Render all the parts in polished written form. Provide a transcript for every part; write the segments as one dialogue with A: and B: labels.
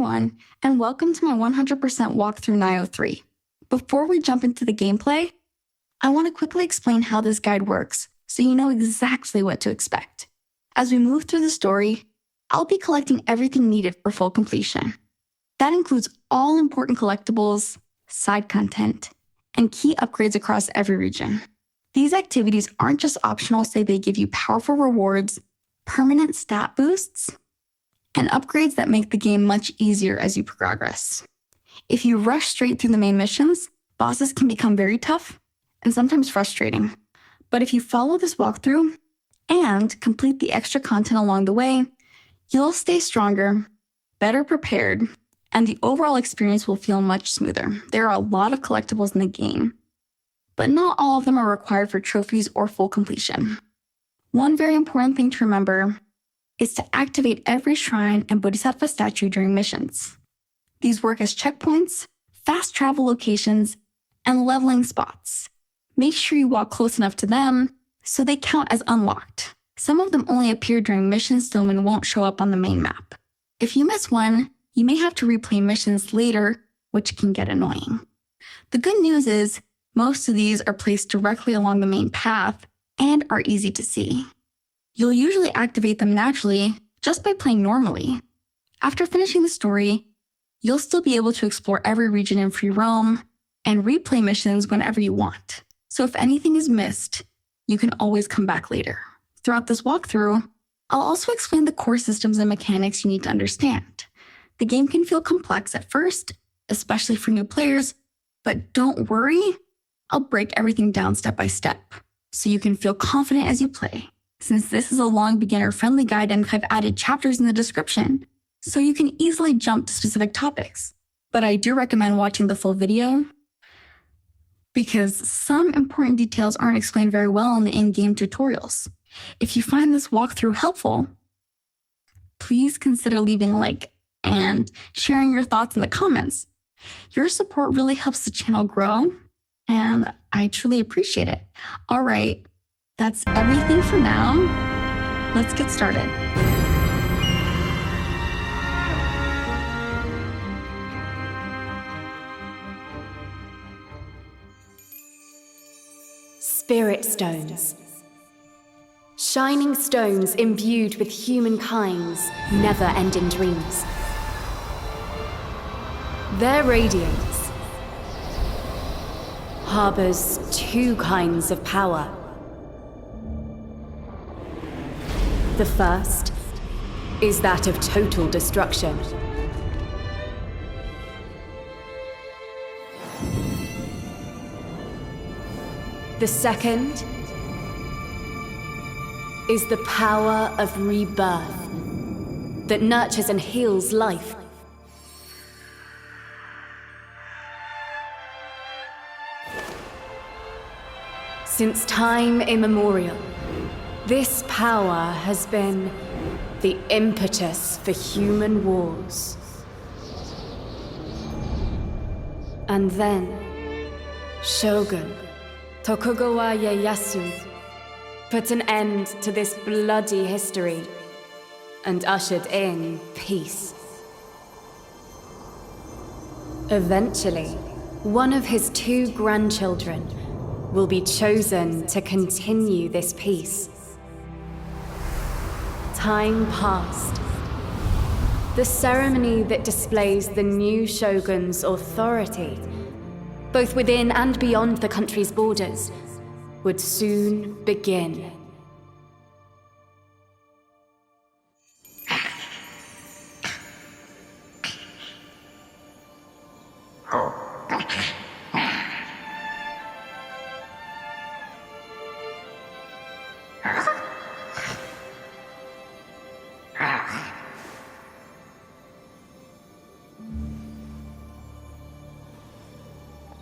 A: everyone, and welcome to my 100% walkthrough Nioh 3. Before we jump into the gameplay, I want to quickly explain how this guide works so you know exactly what to expect. As we move through the story, I'll be collecting everything needed for full completion. That includes all important collectibles, side content, and key upgrades across every region. These activities aren't just optional, they give you powerful rewards, permanent stat boosts, and upgrades that make the game much easier as you progress. If you rush straight through the main missions, bosses can become very tough and sometimes frustrating. But if you follow this walkthrough and complete the extra content along the way, you'll stay stronger, better prepared, and the overall experience will feel much smoother. There are a lot of collectibles in the game, but not all of them are required for trophies or full completion. One very important thing to remember is to activate every shrine and bodhisattva statue during missions. These work as checkpoints, fast travel locations, and leveling spots. Make sure you walk close enough to them so they count as unlocked. Some of them only appear during missions and won't show up on the main map. If you miss one, you may have to replay missions later, which can get annoying. The good news is most of these are placed directly along the main path and are easy to see. You'll usually activate them naturally just by playing normally. After finishing the story, you'll still be able to explore every region in free roam and replay missions whenever you want. So if anything is missed, you can always come back later. Throughout this walkthrough, I'll also explain the core systems and mechanics you need to understand. The game can feel complex at first, especially for new players, but don't worry, I'll break everything down step by step so you can feel confident as you play. Since this is a long beginner-friendly guide, and I've added chapters in the description, so you can easily jump to specific topics. But I do recommend watching the full video because some important details aren't explained very well in the in-game tutorials. If you find this walkthrough helpful, please consider leaving a like and sharing your thoughts in the comments. Your support really helps the channel grow, and I truly appreciate it. All right, that's everything for now. Let's get started.
B: Spirit Stones. Shining stones imbued with humankind's never-ending dreams. Their radiance harbors two kinds of power. The first is that of total destruction. The second is the power of rebirth that nurtures and heals life. Since time immemorial, this power has been the impetus for human wars. And then, Shogun Tokugawa Ieyasu put an end to this bloody history and ushered in peace. Eventually, one of his two grandchildren will be chosen to continue this peace. Time passed. The ceremony that displays the new shogun's authority, both within and beyond the country's borders, would soon begin.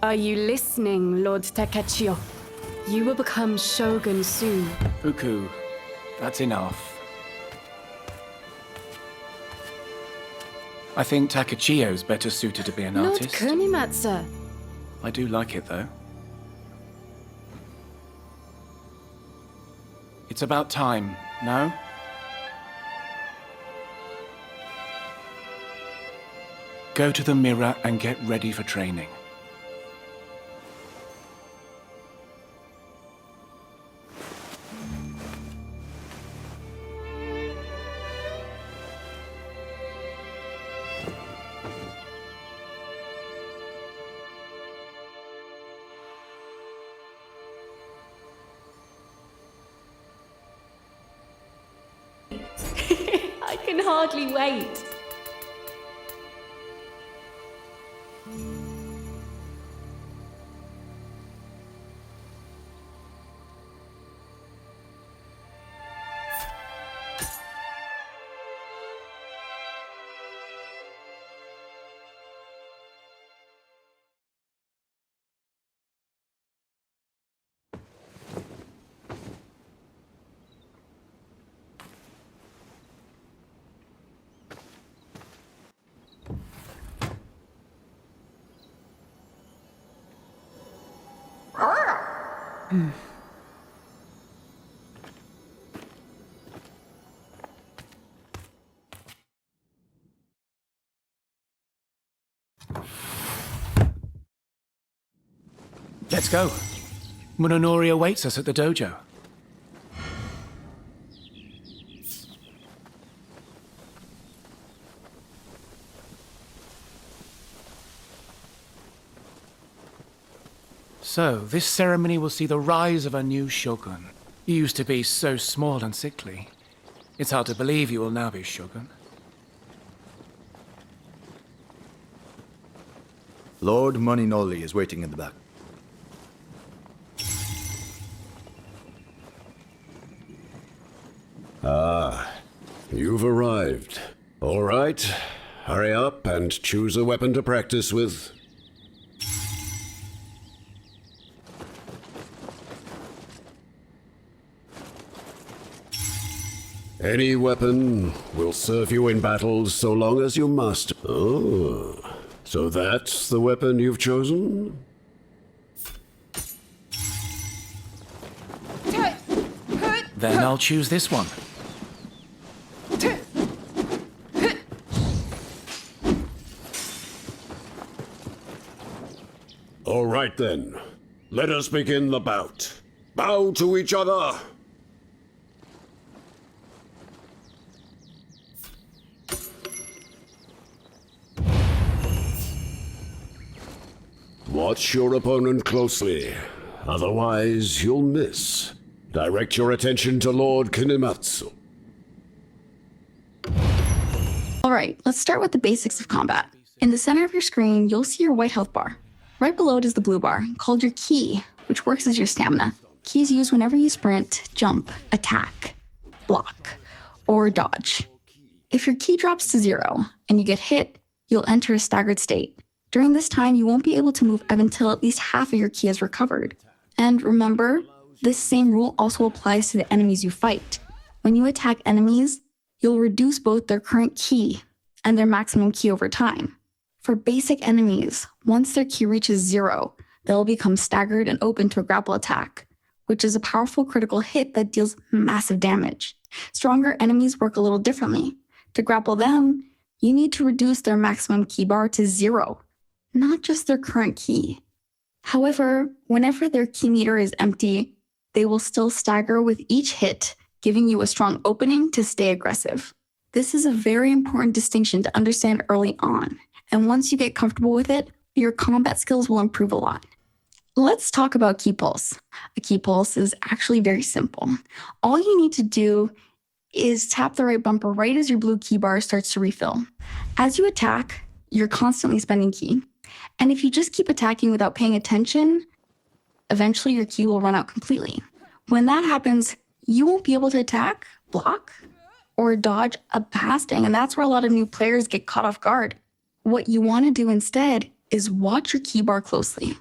B: Are you listening, Lord Takechio? You will become Shogun soon.
C: Fuku, that's enough. I think Takechio's better suited to be an
B: Lord
C: artist.
B: Kunimatsu.
C: I do like it, though. It's about time, no? Go to the mirror and get ready for training.
B: I can hardly wait.
C: Let's go. Munonori awaits us at the dojo. So, this ceremony will see the rise of a new shogun. You used to be so small and sickly. It's hard to believe you will now be shogun.
D: Lord Moninoli is waiting in the back.
E: You've arrived. All right, hurry up and choose a weapon to practice with. Any weapon will serve you in battle so long as you must. Oh, so that's the weapon you've chosen?
C: Then I'll choose this one.
E: All right then, let us begin the bout. Bow to each other. Watch your opponent closely, otherwise you'll miss. Direct your attention to Lord Kinematsu.
A: Alright, let's start with the basics of combat. In the center of your screen, you'll see your white health bar. Right below it is the blue bar, called your ki, which works as your stamina. Ki is used whenever you sprint, jump, attack, block, or dodge. If your ki drops to 0 and you get hit, you'll enter a staggered state. During this time, you won't be able to move up until at least half of your ki is recovered. And remember, this same rule also applies to the enemies you fight. When you attack enemies, you'll reduce both their current ki and their maximum ki over time. For basic enemies, once their ki reaches 0, they'll become staggered and open to a grapple attack, which is a powerful critical hit that deals massive damage. Stronger enemies work a little differently. To grapple them, you need to reduce their maximum ki bar to 0, not just their current ki. However, whenever their ki meter is empty, they will still stagger with each hit, giving you a strong opening to stay aggressive. This is a very important distinction to understand early on, and once you get comfortable with it, your combat skills will improve a lot. Let's talk about ki pulse. A ki pulse is actually very simple. All you need to do is tap the right bumper right as your blue ki bar starts to refill. As you attack, you're constantly spending ki. And if you just keep attacking without paying attention, eventually your ki will run out completely. When that happens, you won't be able to attack, block, or dodge a blasting, and that's where a lot of new players get caught off guard. What you want to do instead is watch your ki bar closely.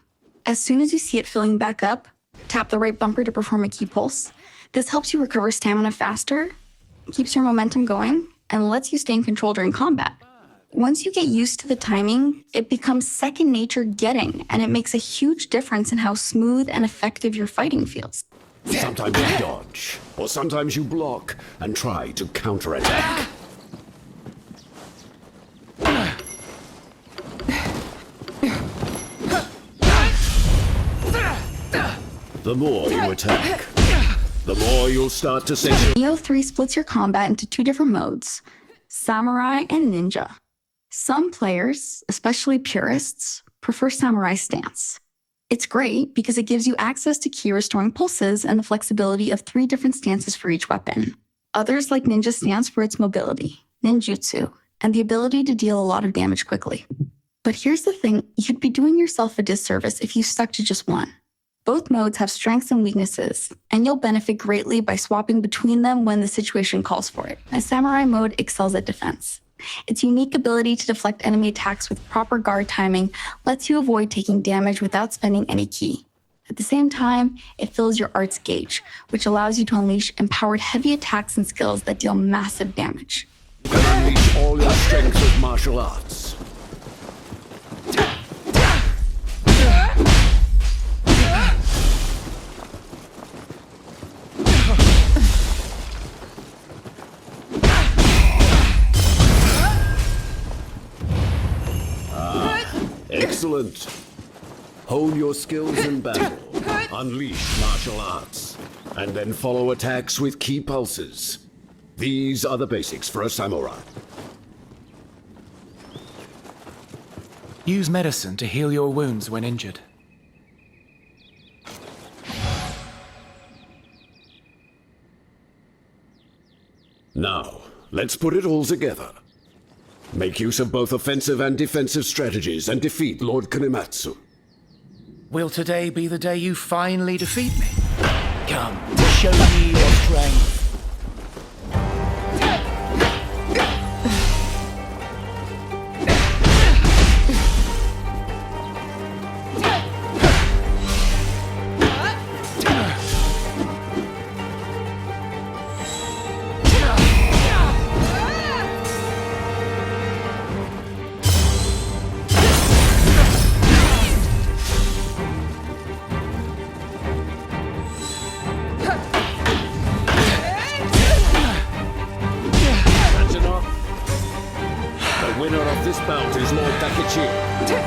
A: As soon as you see it filling back up, tap the right bumper to perform a ki pulse. This helps you recover stamina faster, keeps your momentum going, and lets you stay in control during combat. Once you get used to the timing, it becomes second nature getting, and it makes a huge difference in how smooth and effective your fighting feels.
E: Sometimes you dodge, or sometimes you block and try to counterattack. The more you attack, the more you'll start to sense your...
A: Nioh 3 splits your combat into two different modes, Samurai and Ninja. Some players, especially purists, prefer Samurai stance. It's great because it gives you access to ki restoring pulses and the flexibility of 3 different stances for each weapon. Others like Ninja stance for its mobility, ninjutsu, and the ability to deal a lot of damage quickly. But here's the thing, you'd be doing yourself a disservice if you stuck to just one. Both modes have strengths and weaknesses, and you'll benefit greatly by swapping between them when the situation calls for it. A Samurai mode excels at defense. Its unique ability to deflect enemy attacks with proper guard timing lets you avoid taking damage without spending any ki. At the same time, it fills your art's gauge, which allows you to unleash empowered heavy attacks and skills that deal massive damage.
E: You can unleash all your strength of martial arts. Excellent. Hone your skills in battle, unleash martial arts, and then follow attacks with ki pulses. These are the basics for a samurai.
C: Use medicine to heal your wounds when injured.
E: Now, let's put it all together. Make use of both offensive and defensive strategies and defeat Lord Konematsu.
C: Will today be the day you finally defeat me? Come, show me your strength.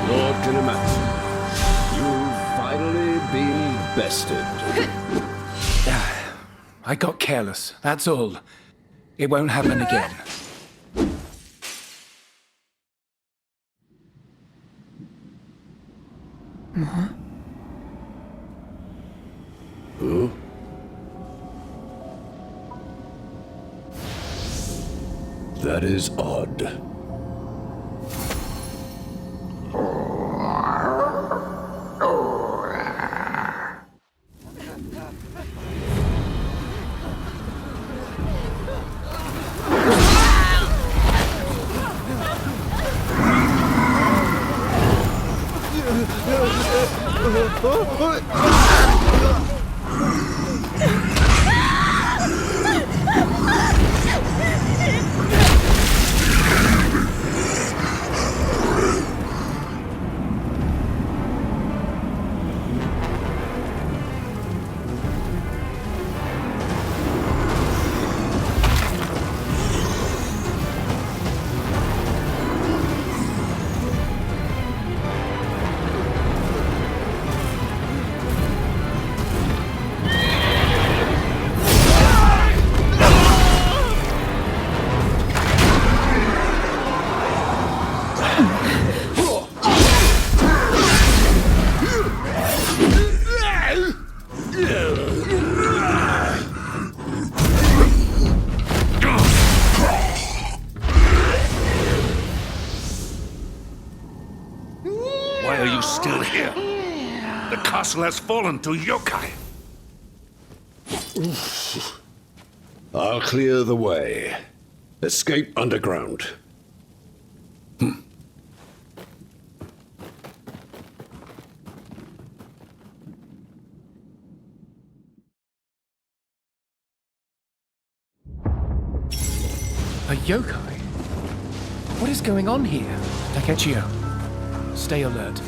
E: Lord Konematsu, you've finally been bested.
C: I got careless, that's all. It won't happen again.
E: Huh? That is odd.
F: Why are you still here? The castle has fallen to yokai.
E: I'll clear the way. Escape underground.
C: A yokai? What is going on here? Takechio, stay alert.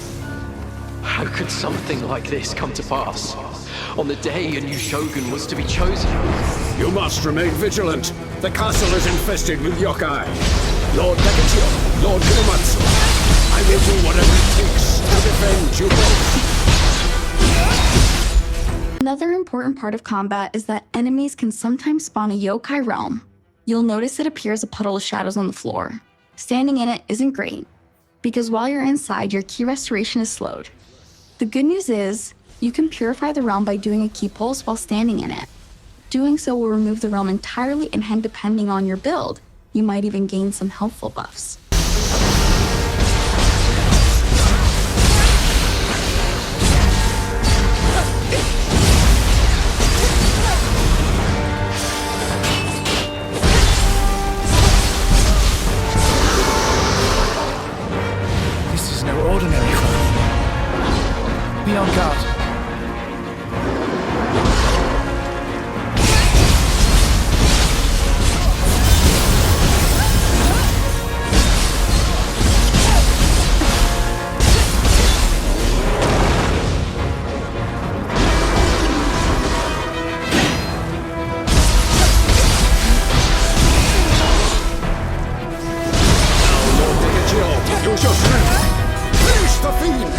G: How could something like this come to pass? On the day a new shogun was to be chosen?
E: You must remain vigilant. The castle is infested with yokai. Lord Takechio, Lord Konematsu, I will do whatever it takes to defend you both.
A: Another important part of combat is that enemies can sometimes spawn a Yokai Realm. You'll notice it appears a puddle of shadows on the floor. Standing in it isn't great, because while you're inside, your ki restoration is slowed. The good news is, you can purify the realm by doing a ki pulse while standing in it. Doing so will remove the realm entirely, and depending on your build, you might even gain some helpful buffs.
C: This is no ordinary foe. Be on guard.
E: Use your strength! Finish the fiend!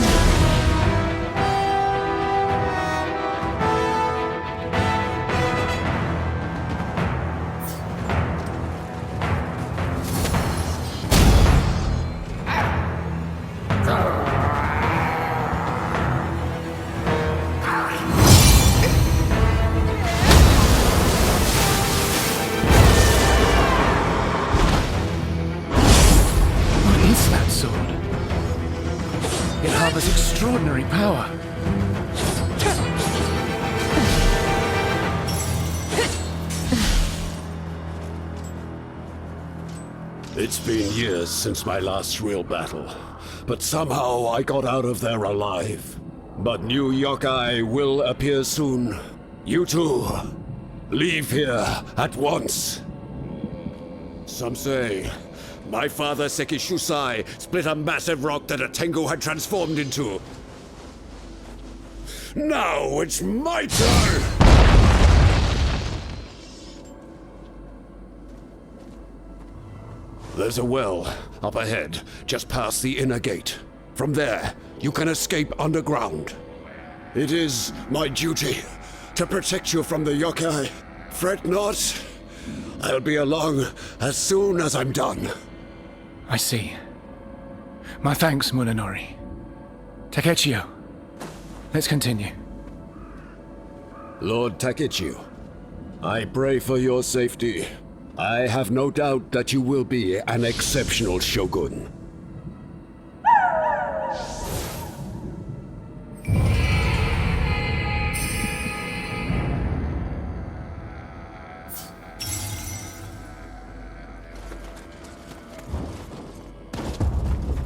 C: What is that sword? It harbors extraordinary power.
E: It's been years since my last real battle, but somehow I got out of there alive. But new yokai will appear soon. You too. Leave here at once. Some say my father Sekishusai split a massive rock that a Tengu had transformed into. Now it's my turn! There's a well up ahead, just past the inner gate. From there, you can escape underground. It is my duty to protect you from the yokai. Fret not. I'll be along as soon as I'm done.
C: I see. My thanks, Munenori. Takechio, let's continue.
E: Lord Takechiyo, I pray for your safety. I have no doubt that you will be an exceptional shogun.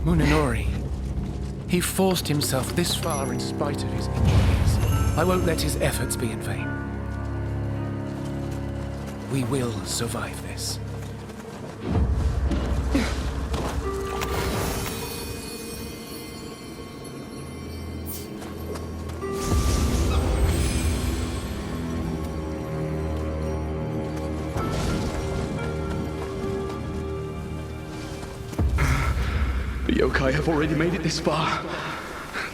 C: Munenori. He forced himself this far in spite of his injuries. I won't let his efforts be in vain. We will survive this.
G: The yokai have already made it this far.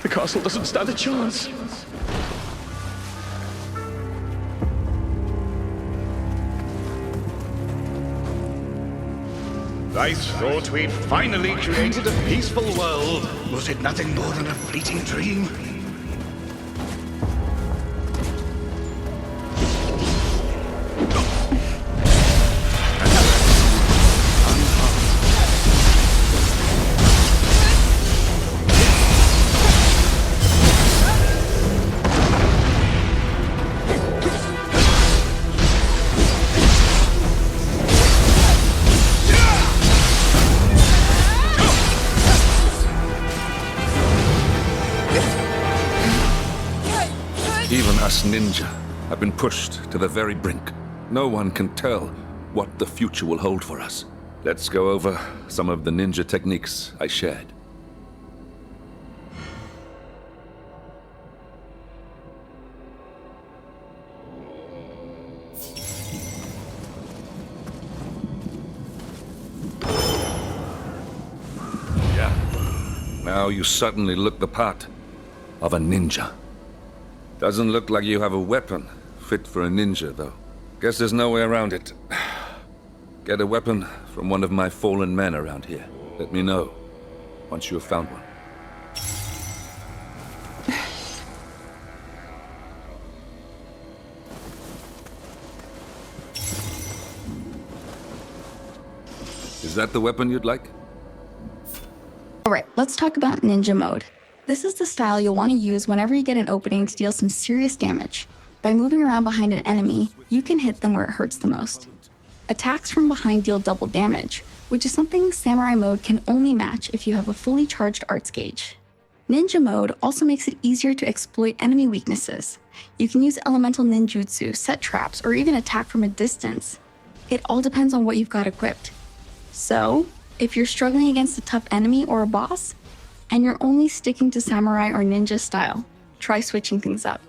G: The castle doesn't stand a chance.
F: I thought we'd finally created a peaceful world. Was it nothing more than a fleeting dream?
H: Even us ninja have been pushed to the very brink. No one can tell what the future will hold for us. Let's go over some of the ninja techniques I shared. Yeah. Now you suddenly look the part of a ninja. Doesn't look like you have a weapon fit for a ninja, though. Guess there's no way around it. Get a weapon from one of my fallen men around here. Let me know once you have found one. Is that the weapon you'd like?
A: Alright, let's talk about ninja mode. This is the style you'll want to use whenever you get an opening to deal some serious damage. By moving around behind an enemy, you can hit them where it hurts the most. Attacks from behind deal double damage, which is something samurai mode can only match if you have a fully charged arts gauge. Ninja mode also makes it easier to exploit enemy weaknesses. You can use elemental ninjutsu, set traps, or even attack from a distance. It all depends on what you've got equipped. So, if you're struggling against a tough enemy or a boss, and you're only sticking to samurai or ninja style, try switching things up.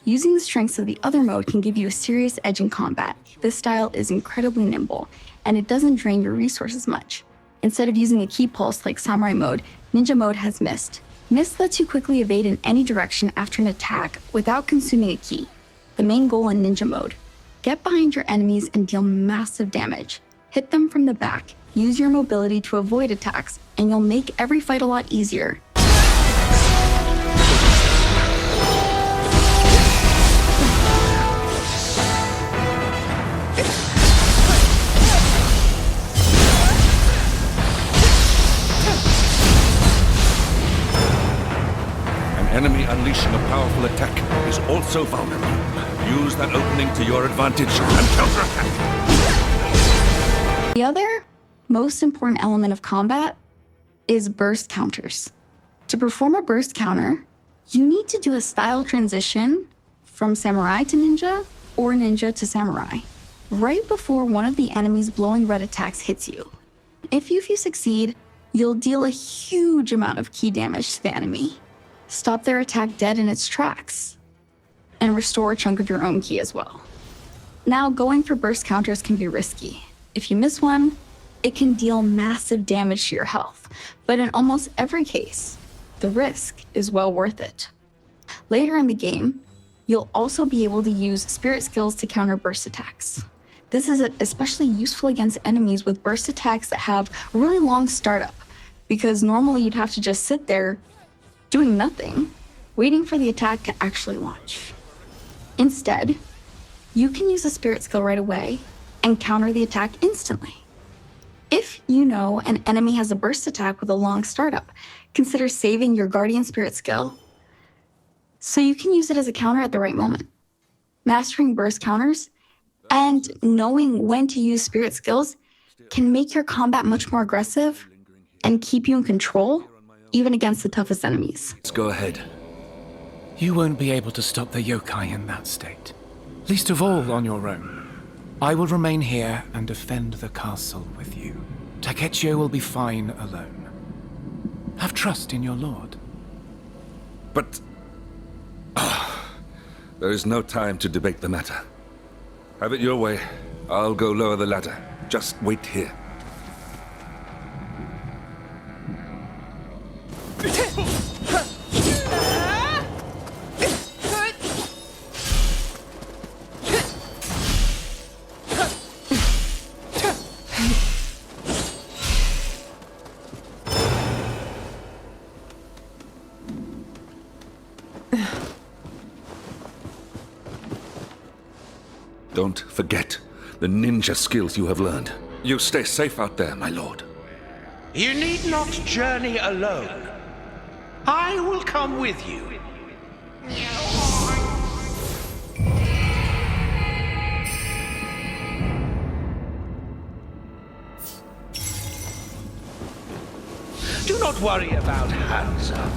A: Using the strengths of the other mode can give you a serious edge in combat. This style is incredibly nimble, and it doesn't drain your resources much. Instead of using a key pulse like samurai mode, ninja mode has mist. Mist lets you quickly evade in any direction after an attack without consuming a key. The main goal in ninja mode: get behind your enemies and deal massive damage. Hit them from the back, use your mobility to avoid attacks, and you'll make every fight a lot easier.
H: An enemy unleashing a powerful attack is also vulnerable. Use that opening to your advantage and counterattack.
A: The other most important element of combat is burst counters. To perform a burst counter, you need to do a style transition from samurai to ninja or ninja to samurai, right before one of the enemy's glowing red attacks hits you. If you succeed, you'll deal a huge amount of key damage to the enemy, stop their attack dead in its tracks, and restore a chunk of your own ki as well. Now, going for burst counters can be risky. If you miss one, it can deal massive damage to your health, but in almost every case, the risk is well worth it. Later in the game, you'll also be able to use spirit skills to counter burst attacks. This is especially useful against enemies with burst attacks that have a really long startup, because normally you'd have to just sit there doing nothing, waiting for the attack to actually launch. Instead, you can use a spirit skill right away and counter the attack instantly. If you know an enemy has a burst attack with a long startup, consider saving your guardian spirit skill so you can use it as a counter at the right moment. Mastering burst counters and knowing when to use spirit skills can make your combat much more aggressive and keep you in control, even against the toughest enemies.
H: Let's go ahead.
C: You won't be able to stop the yokai in that state. Least of all on your own. I will remain here and defend the castle with you. Takechio will be fine alone. Have trust in your lord.
H: But... there is no time to debate the matter. Have it your way. I'll go lower the ladder. Just wait here. Don't forget the ninja skills you have learned. You stay safe out there, my lord.
F: You need not journey alone. I will come with you. Do not worry about Hansa.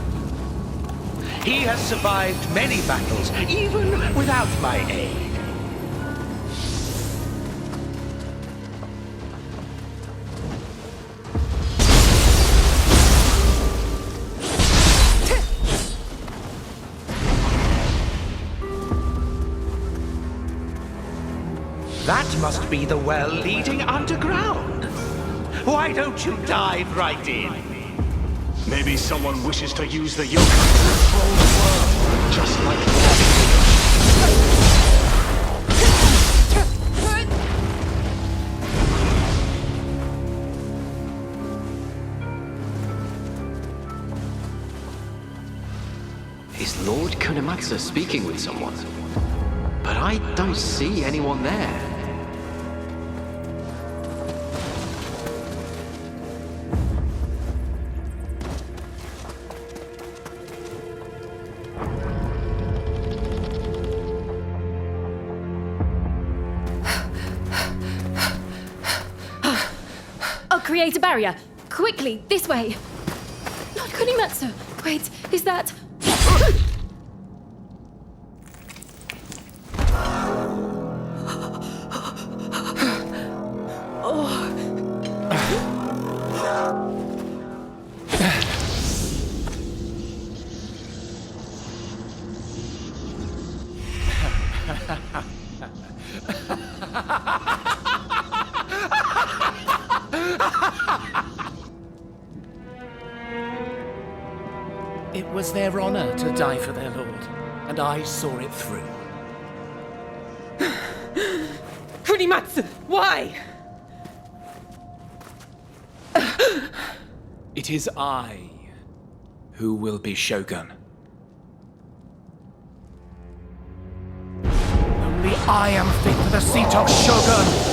F: He has survived many battles, even without my aid. That must be the well leading underground. Why don't you dive right in?
I: Maybe someone wishes to use the yokai to control the world, just like that.
G: Is Lord Konematsu speaking with someone? But I don't see anyone there.
B: I'll create a barrier. Quickly, this way. Not Kunimatsu. Wait, is that...
C: It was their honor to die for their lord, and I saw it through.
I: Kunimatsu, why?
C: It is I who will be Shogun. Only I am fit for the seat of Shogun!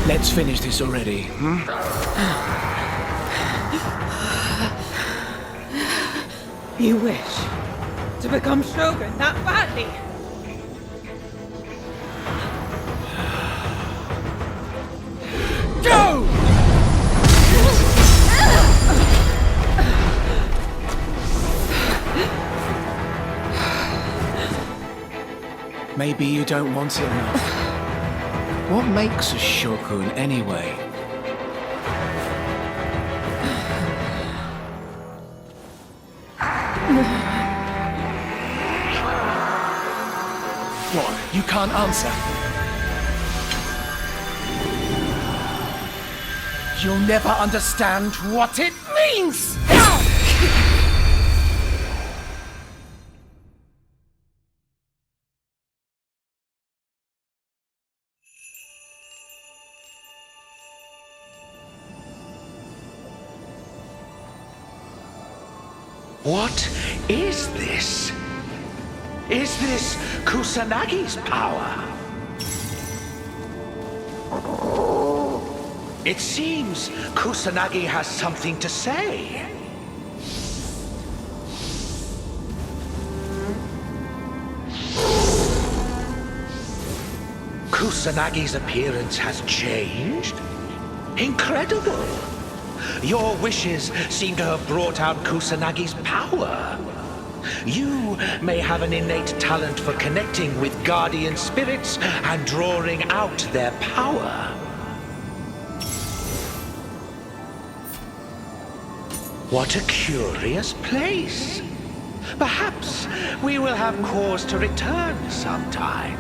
C: Let's finish this already, hmm?
I: You wish to become Shogun that badly?
C: Go! Maybe you don't want it enough. What makes a shogun anyway? What? You can't answer? You'll never understand what it means!
F: What is this? Is this Kusanagi's power? It seems Kusanagi has something to say. Kusanagi's appearance has changed? Incredible! Your wishes seem to have brought out Kusanagi's power. You may have an innate talent for connecting with guardian spirits and drawing out their power. What a curious place. Perhaps we will have cause to return sometime.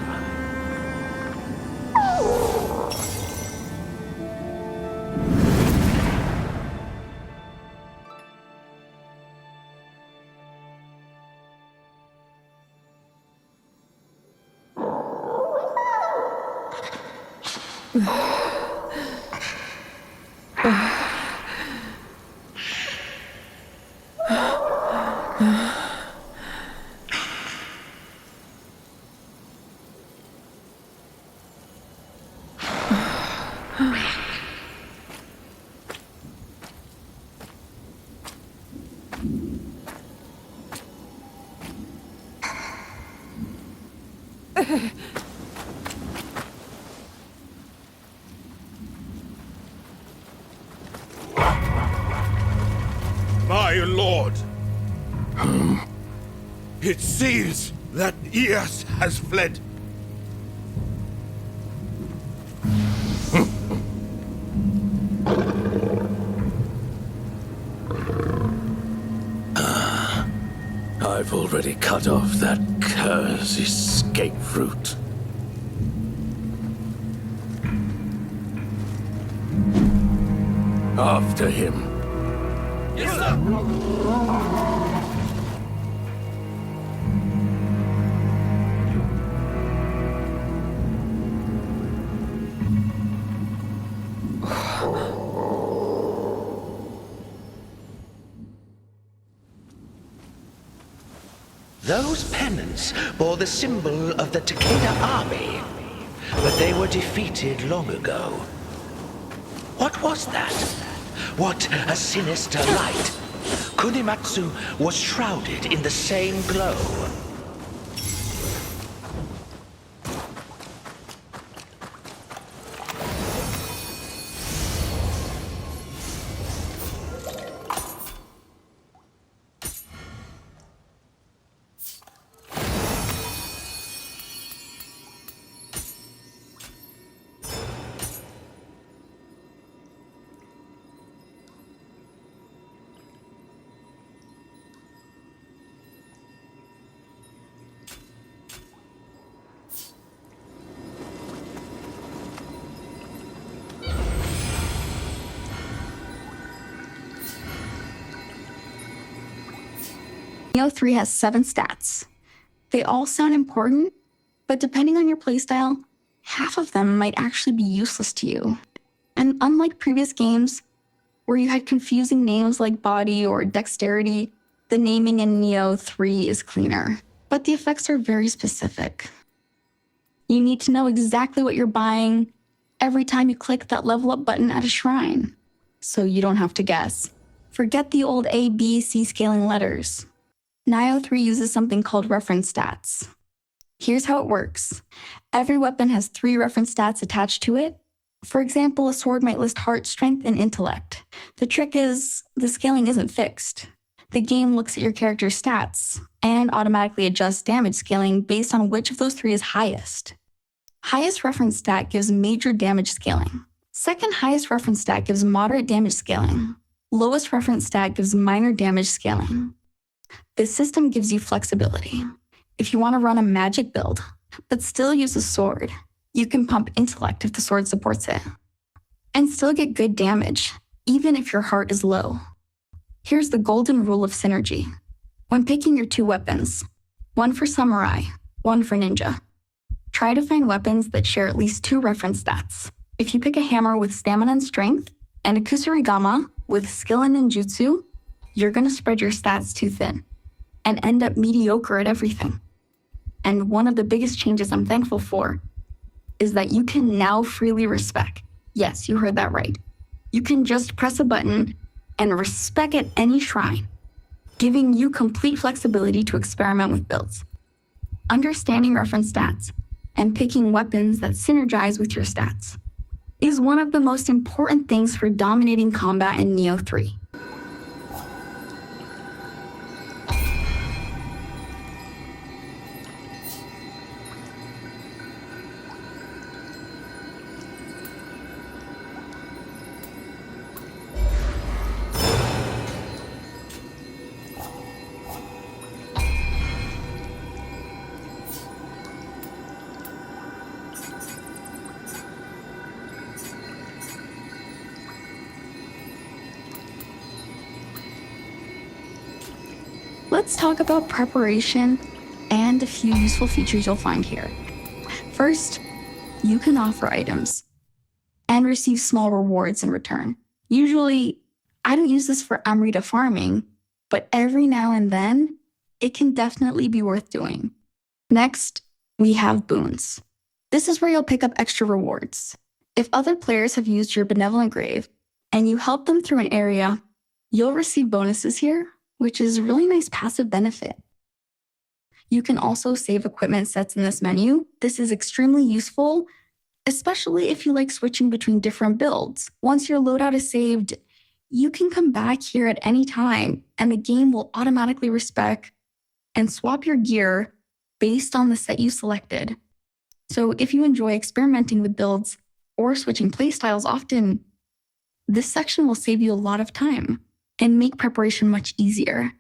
J: my lord. It seems that Eos has fled.
E: I've already cut off that cursed escape route. After him.
J: Yes, sir.
F: Those pennants bore the symbol of the Takeda army, but they were defeated long ago. What was that? What a sinister light! Kunimatsu was shrouded in the same glow.
A: Nioh 3 has 7 stats. They all sound important, but depending on your playstyle, half of them might actually be useless to you. And unlike previous games, where you had confusing names like body or dexterity, the naming in Nioh 3 is cleaner, but the effects are very specific. You need to know exactly what you're buying every time you click that level up button at a shrine, so you don't have to guess. Forget the old A, B, C scaling letters. Nioh 3 uses something called reference stats. Here's how it works. Every weapon has 3 reference stats attached to it. For example, a sword might list heart, strength, and intellect. The trick is, the scaling isn't fixed. The game looks at your character's stats and automatically adjusts damage scaling based on which of those 3 is highest. Highest reference stat gives major damage scaling. Second highest reference stat gives moderate damage scaling. Lowest reference stat gives minor damage scaling. This system gives you flexibility. If you want to run a magic build, but still use a sword, you can pump intellect if the sword supports it, and still get good damage, even if your heart is low. Here's the golden rule of synergy. When picking your 2 weapons, one for samurai, one for ninja, try to find weapons that share at least 2 reference stats. If you pick a hammer with stamina and strength, and a kusarigama with skill and ninjutsu, you're going to spread your stats too thin and end up mediocre at everything. And one of the biggest changes I'm thankful for is that you can now freely respec. Yes, you heard that right. You can just press a button and respec at any shrine, giving you complete flexibility to experiment with builds. Understanding reference stats and picking weapons that synergize with your stats is one of the most important things for dominating combat in Nioh 3. Let's talk about preparation and a few useful features you'll find here. First, you can offer items and receive small rewards in return. Usually, I don't use this for Amrita farming, but every now and then, it can definitely be worth doing. Next, we have boons. This is where you'll pick up extra rewards. If other players have used your benevolent grave and you help them through an area, you'll receive bonuses here, which is a really nice passive benefit. You can also save equipment sets in this menu. This is extremely useful, especially if you like switching between different builds. Once your loadout is saved, you can come back here at any time, and the game will automatically respec and swap your gear based on the set you selected. So if you enjoy experimenting with builds or switching playstyles often, this section will save you a lot of time and make preparation much easier.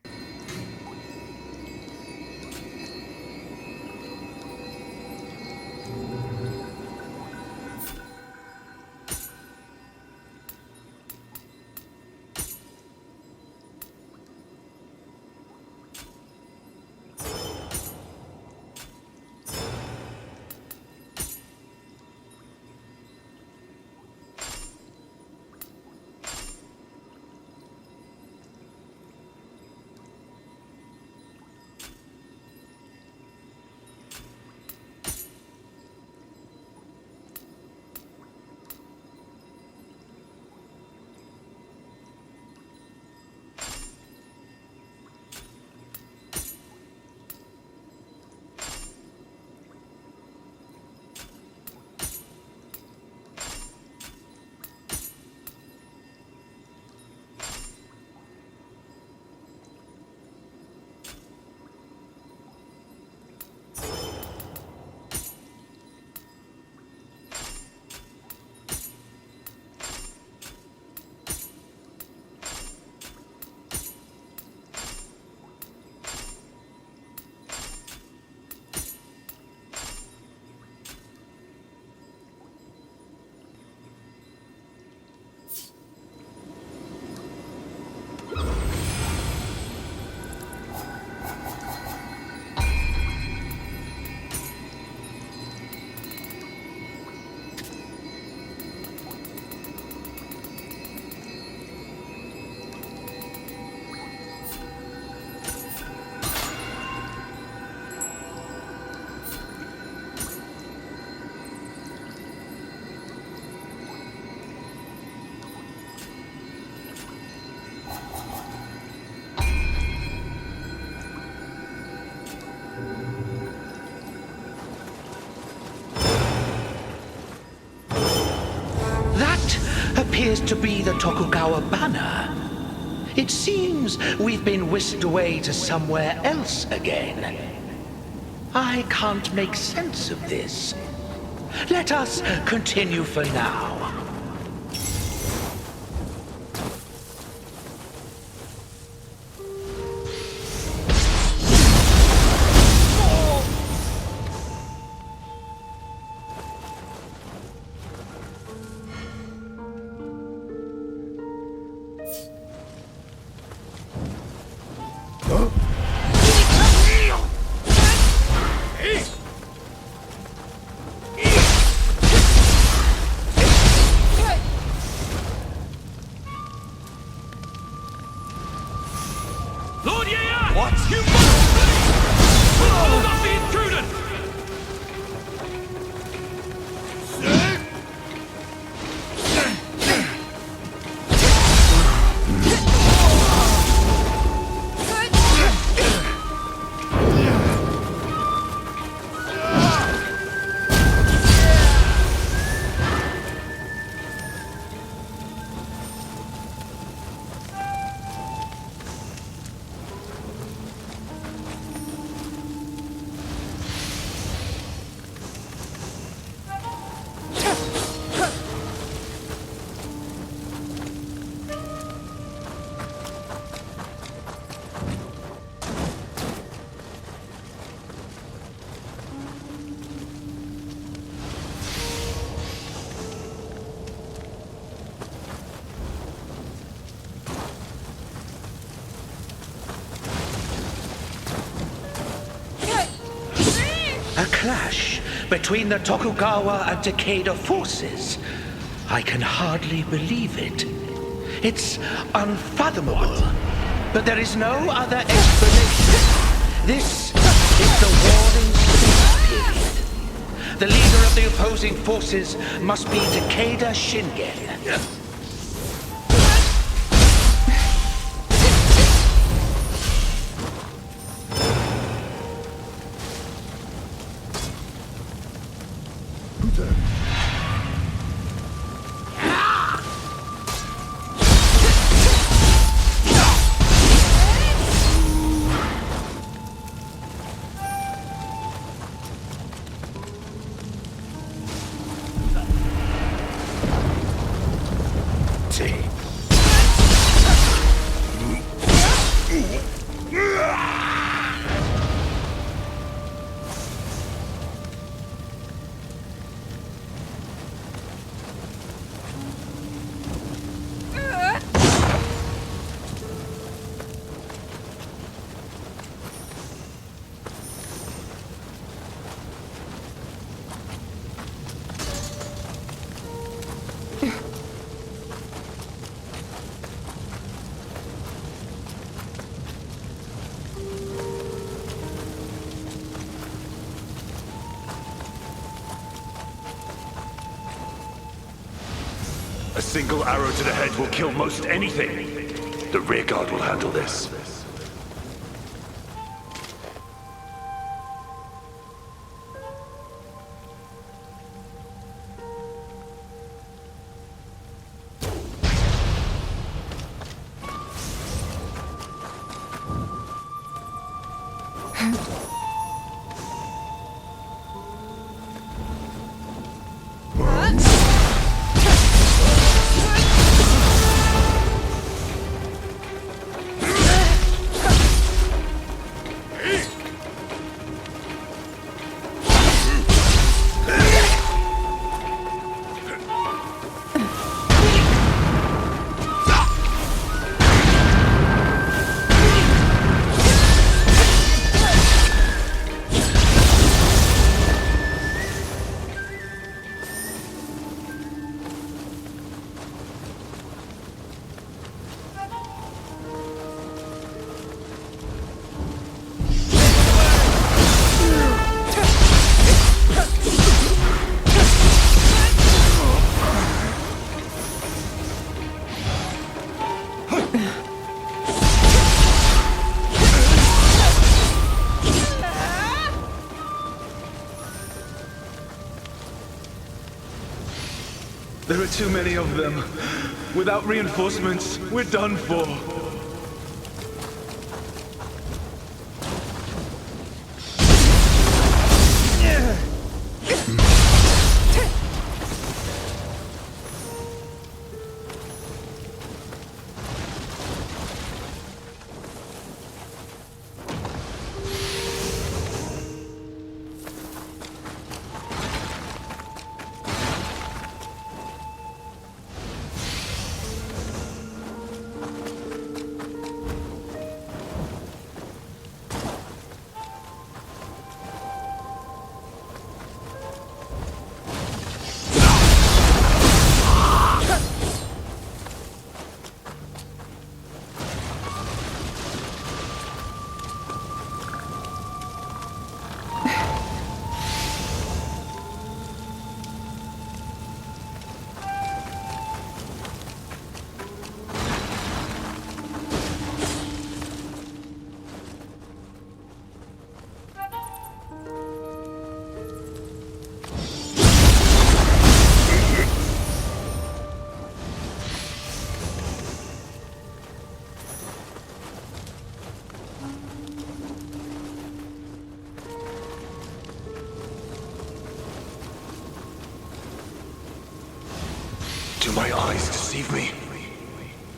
F: Appears to be the Tokugawa banner. It seems we've been whisked away to somewhere else again. I can't make sense of this. Let us continue for now. A clash between the Tokugawa and Takeda forces. I can hardly believe it. It's unfathomable. But there is no other explanation. This is the Warring States period. The leader of the opposing forces must be Takeda Shingen.
J: authority. A single arrow to the head will kill most anything. The rearguard will handle this.
K: There are too many of them. Without reinforcements, we're done for.
J: Do my eyes deceive me?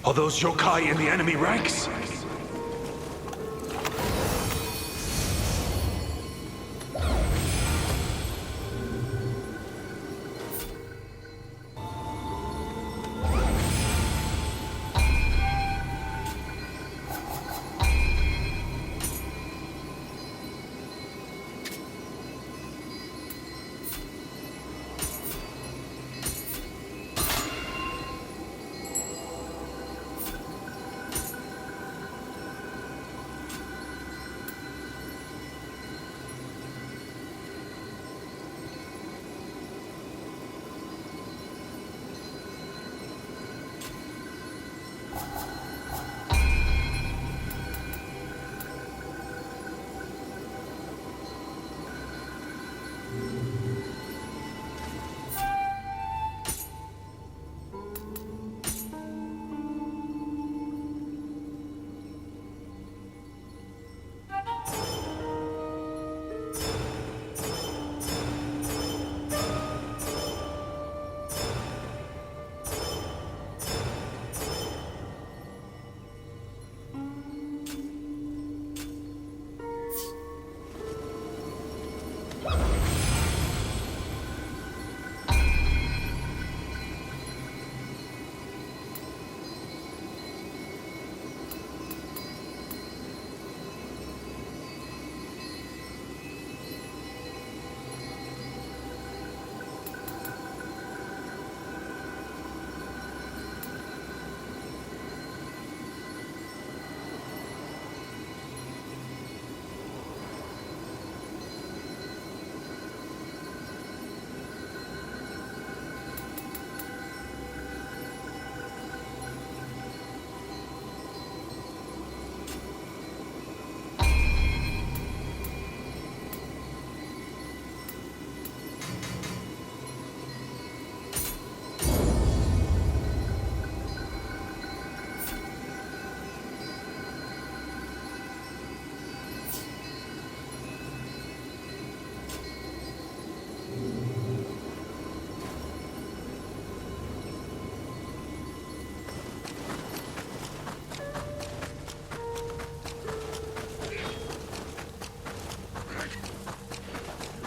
J: Are those yokai in the enemy ranks?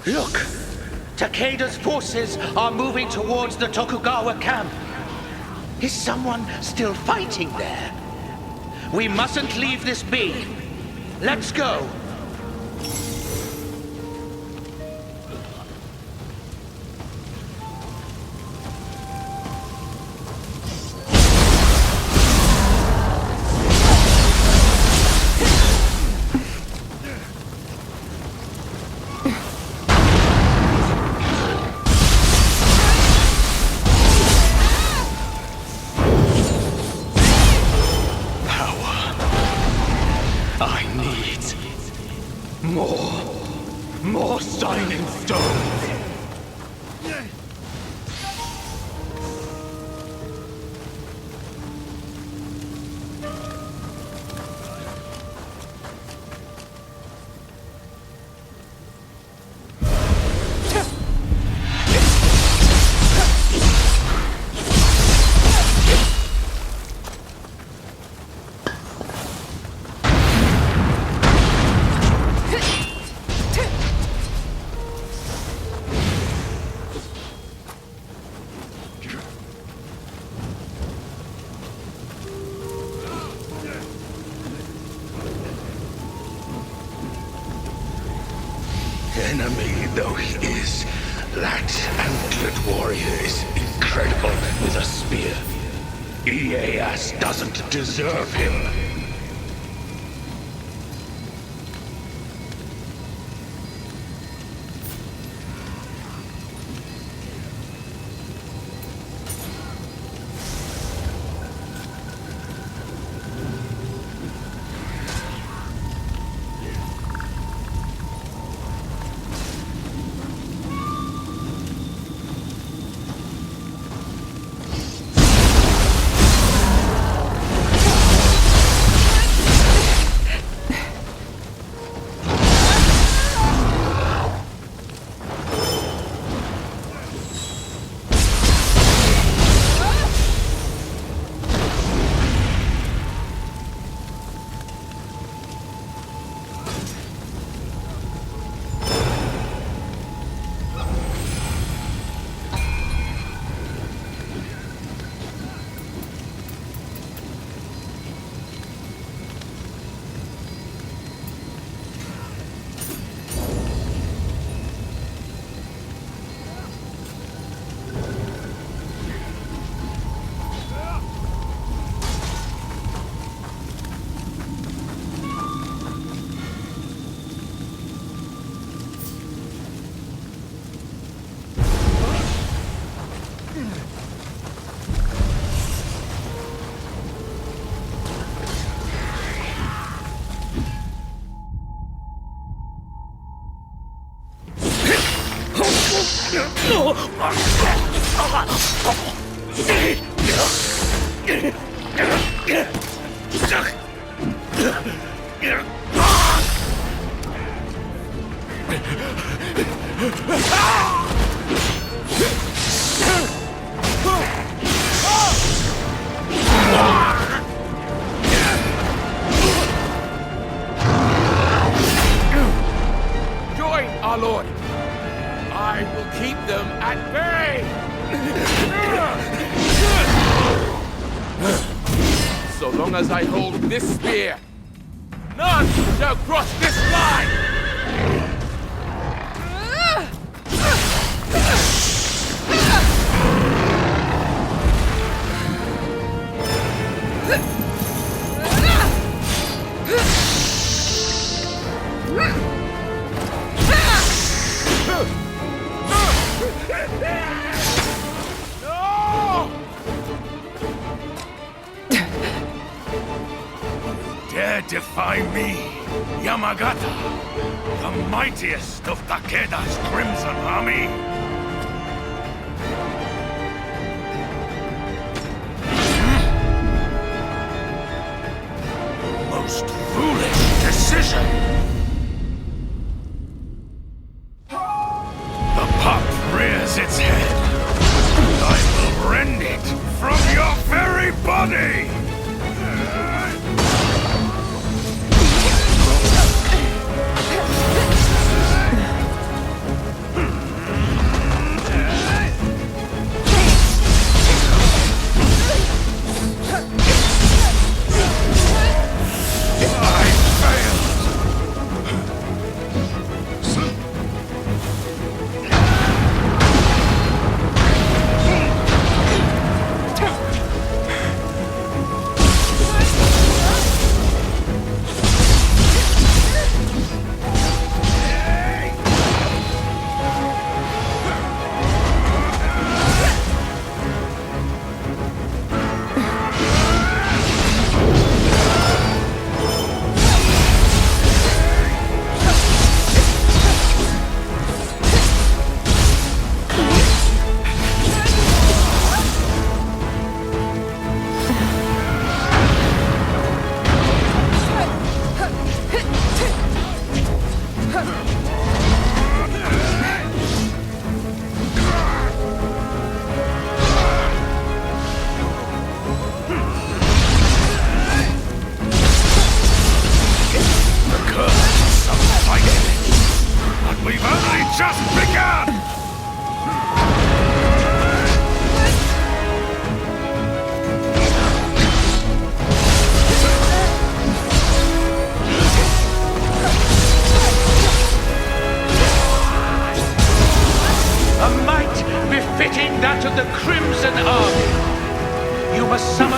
F: Look! Takeda's forces are moving towards the Tokugawa camp. Is someone still fighting there? We mustn't leave this be. Let's go!
K: More shining stones!
F: Enemy though he is, that antlered warrior is incredible with a spear. Ieyasu doesn't deserve him.
K: Join our Lord. I will keep them at bay. So long as I hold this spear, none shall cross this line!
J: Dare defy me, Yamagata, the mightiest of Takeda's Crimson Army? Most foolish decision! The pup rears its head. I will rend it from your very body!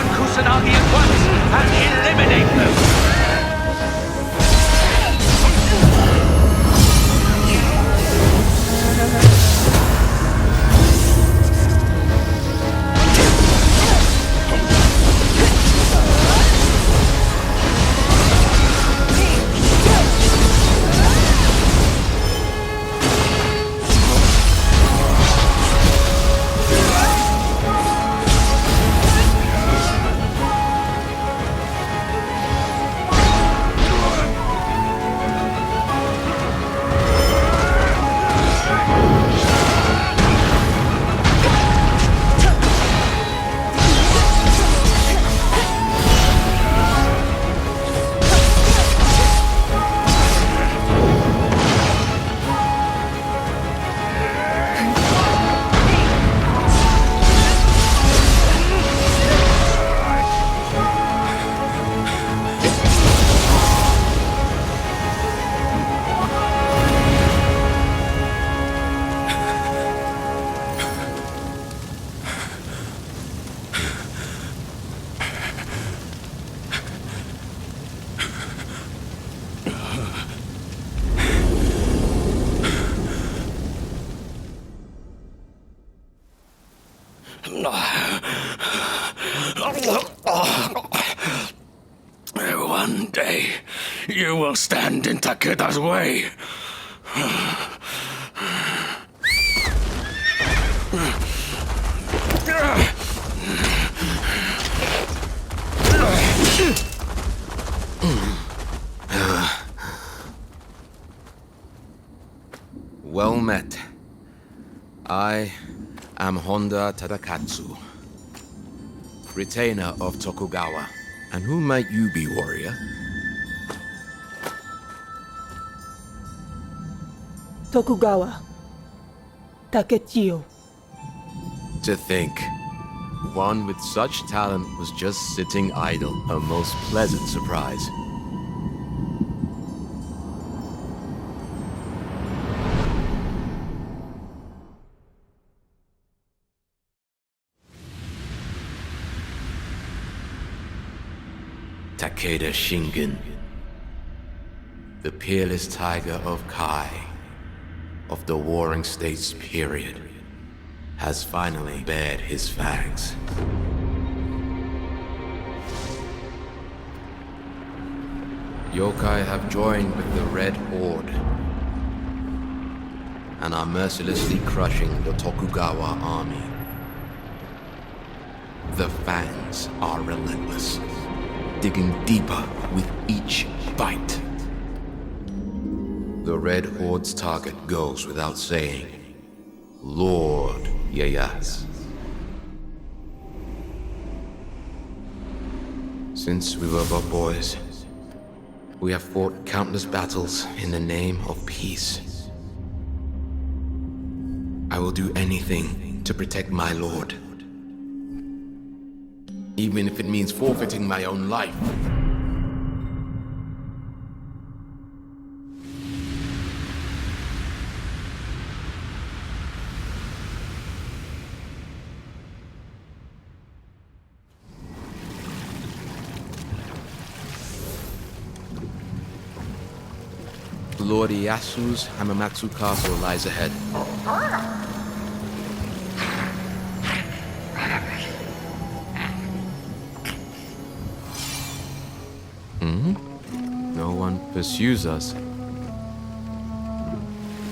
F: down Kusanagi at once and eliminate them!
E: One day, you will stand in Takeda's way.
L: Well met. I am Honda Tadakatsu, retainer of Tokugawa. And who might you be, warrior?
I: Tokugawa. Takechio.
L: To think, one with such talent was just sitting idle. A most pleasant surprise. Takeda Shingen, the peerless tiger of Kai, of the Warring States period, has finally bared his fangs. Yokai have joined with the Red Horde, and are mercilessly crushing the Tokugawa army. The fangs are relentless, digging deeper with each bite. The Red Horde's target goes without saying, Lord Ieyasu. Since we were but boys, we have fought countless battles in the name of peace. I will do anything to protect my lord, even if it means forfeiting my own life. Lord Ieyasu's Hamamatsu Castle lies ahead. No one pursues us.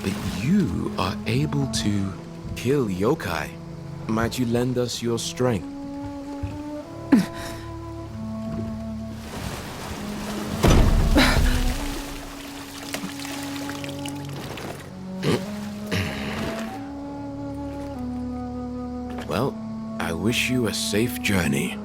L: But you are able to kill yokai. Might you lend us your strength? Well, I wish you a safe journey.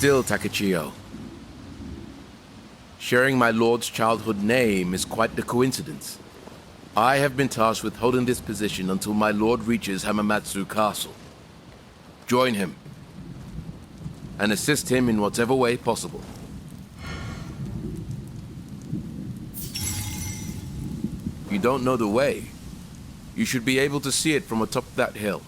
L: still, Takechiyo. Sharing my lord's childhood name is quite the coincidence. I have been tasked with holding this position until my lord reaches Hamamatsu Castle. Join him, and assist him in whatever way possible. You don't know the way. You should be able to see it from atop that hill.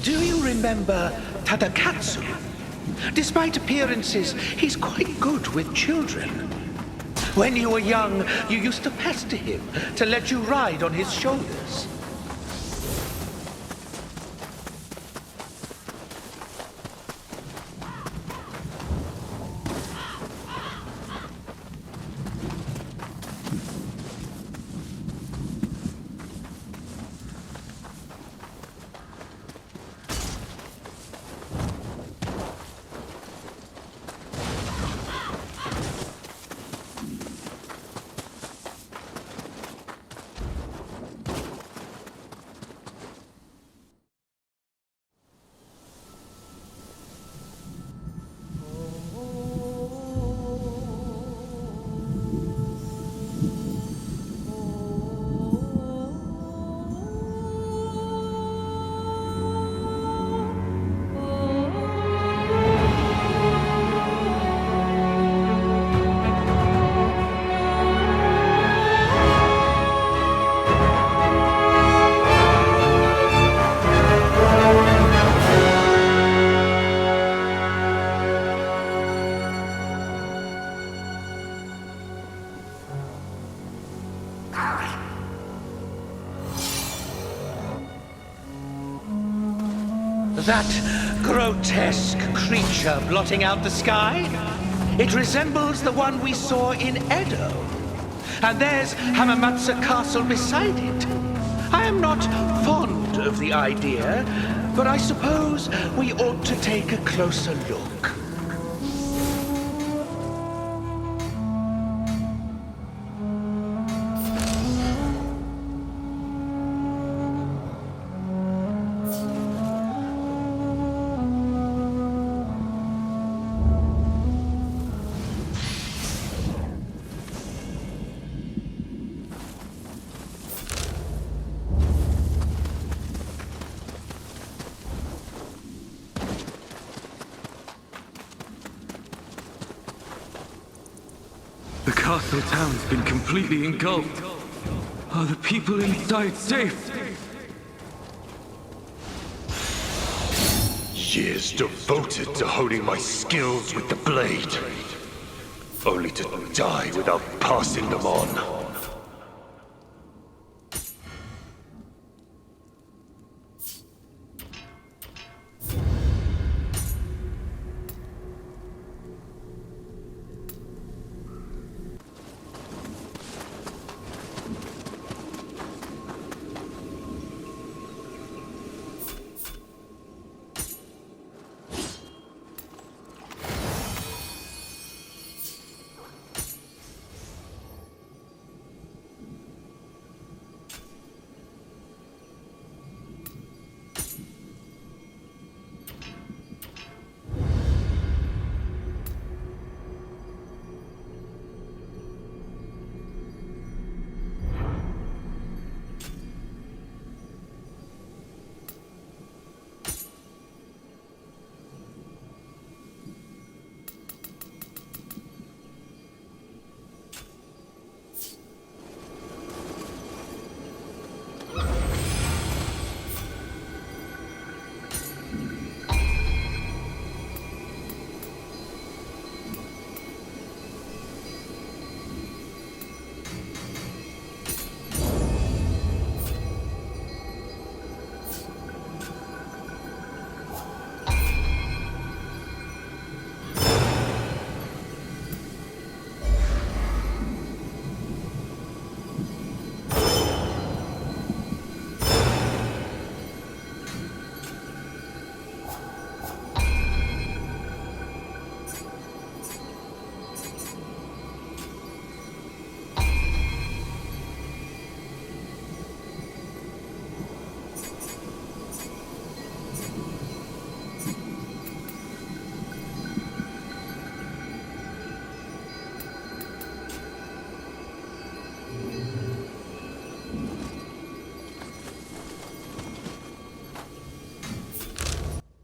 F: Do you remember Tadakatsu? Despite appearances, he's quite good with children. When you were young, you used to pester him to let you ride on his shoulders. That grotesque creature blotting out the sky? It resembles the one we saw in Edo. And there's Hamamatsu Castle beside it. I am not fond of the idea, but I suppose we ought to take a closer look.
M: The castle town's been completely engulfed. Are the people inside safe?
J: Years devoted to honing my skills with the blade. Only to die without passing them on.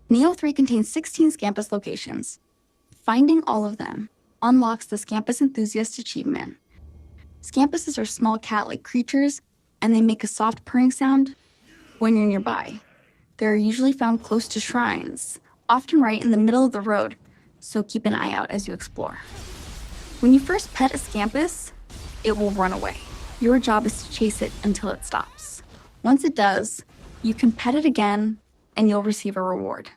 A: Nioh 3 contains 16 Scampus locations. Finding all of them unlocks the Scampus Enthusiast achievement. Scampuses are small cat-like creatures, and they make a soft purring sound when you're nearby. They're usually found close to shrines, often right in the middle of the road, so keep an eye out as you explore. When you first pet a Scampus, it will run away. Your job is to chase it until it stops. Once it does, you can pet it again, and you'll receive a reward.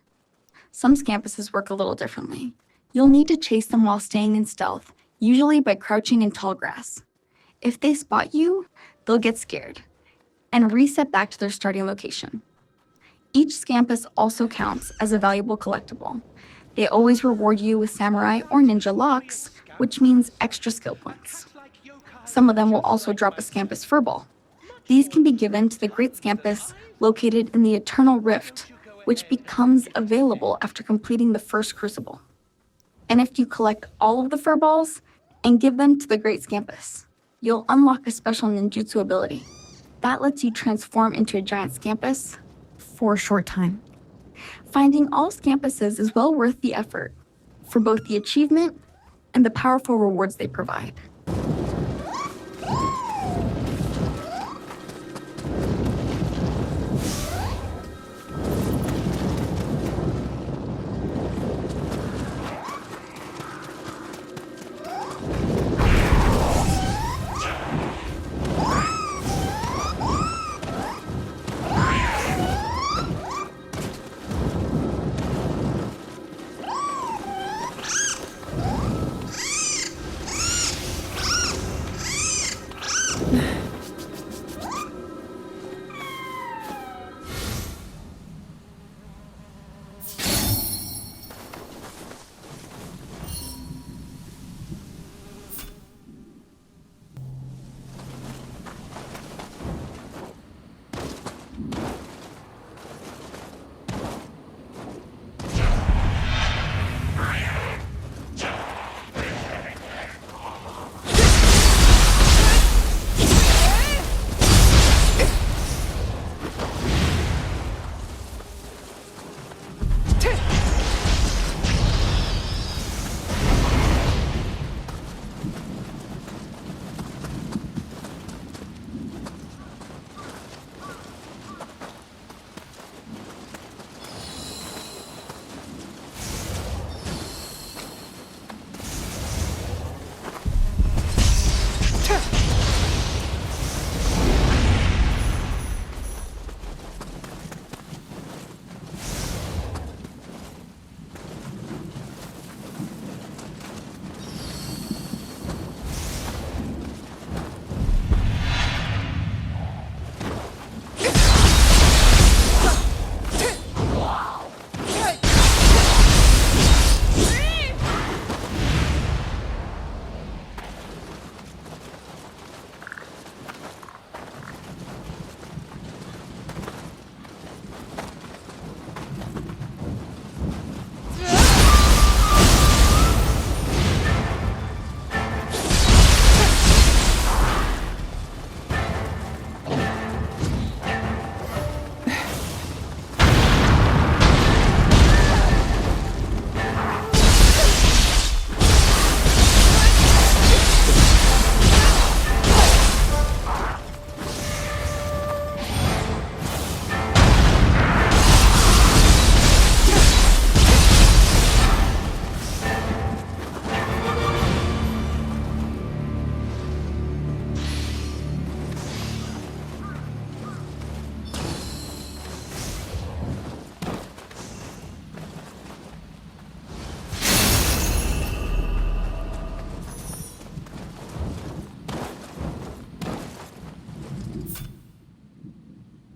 A: Some Scampuses work a little differently. You'll need to chase them while staying in stealth, usually by crouching in tall grass. If they spot you, they'll get scared and reset back to their starting location. Each Scampus also counts as a valuable collectible. They always reward you with samurai or ninja locks, which means extra skill points. Some of them will also drop a Scampus furball. These can be given to the Great Scampus located in the Eternal Rift, which becomes available after completing the first Crucible. And if you collect all of the furballs and give them to the Great Scampus, you'll unlock a special ninjutsu ability. That lets you transform into a giant Scampus for a short time. Finding all Scampuses is well worth the effort for both the achievement and the powerful rewards they provide.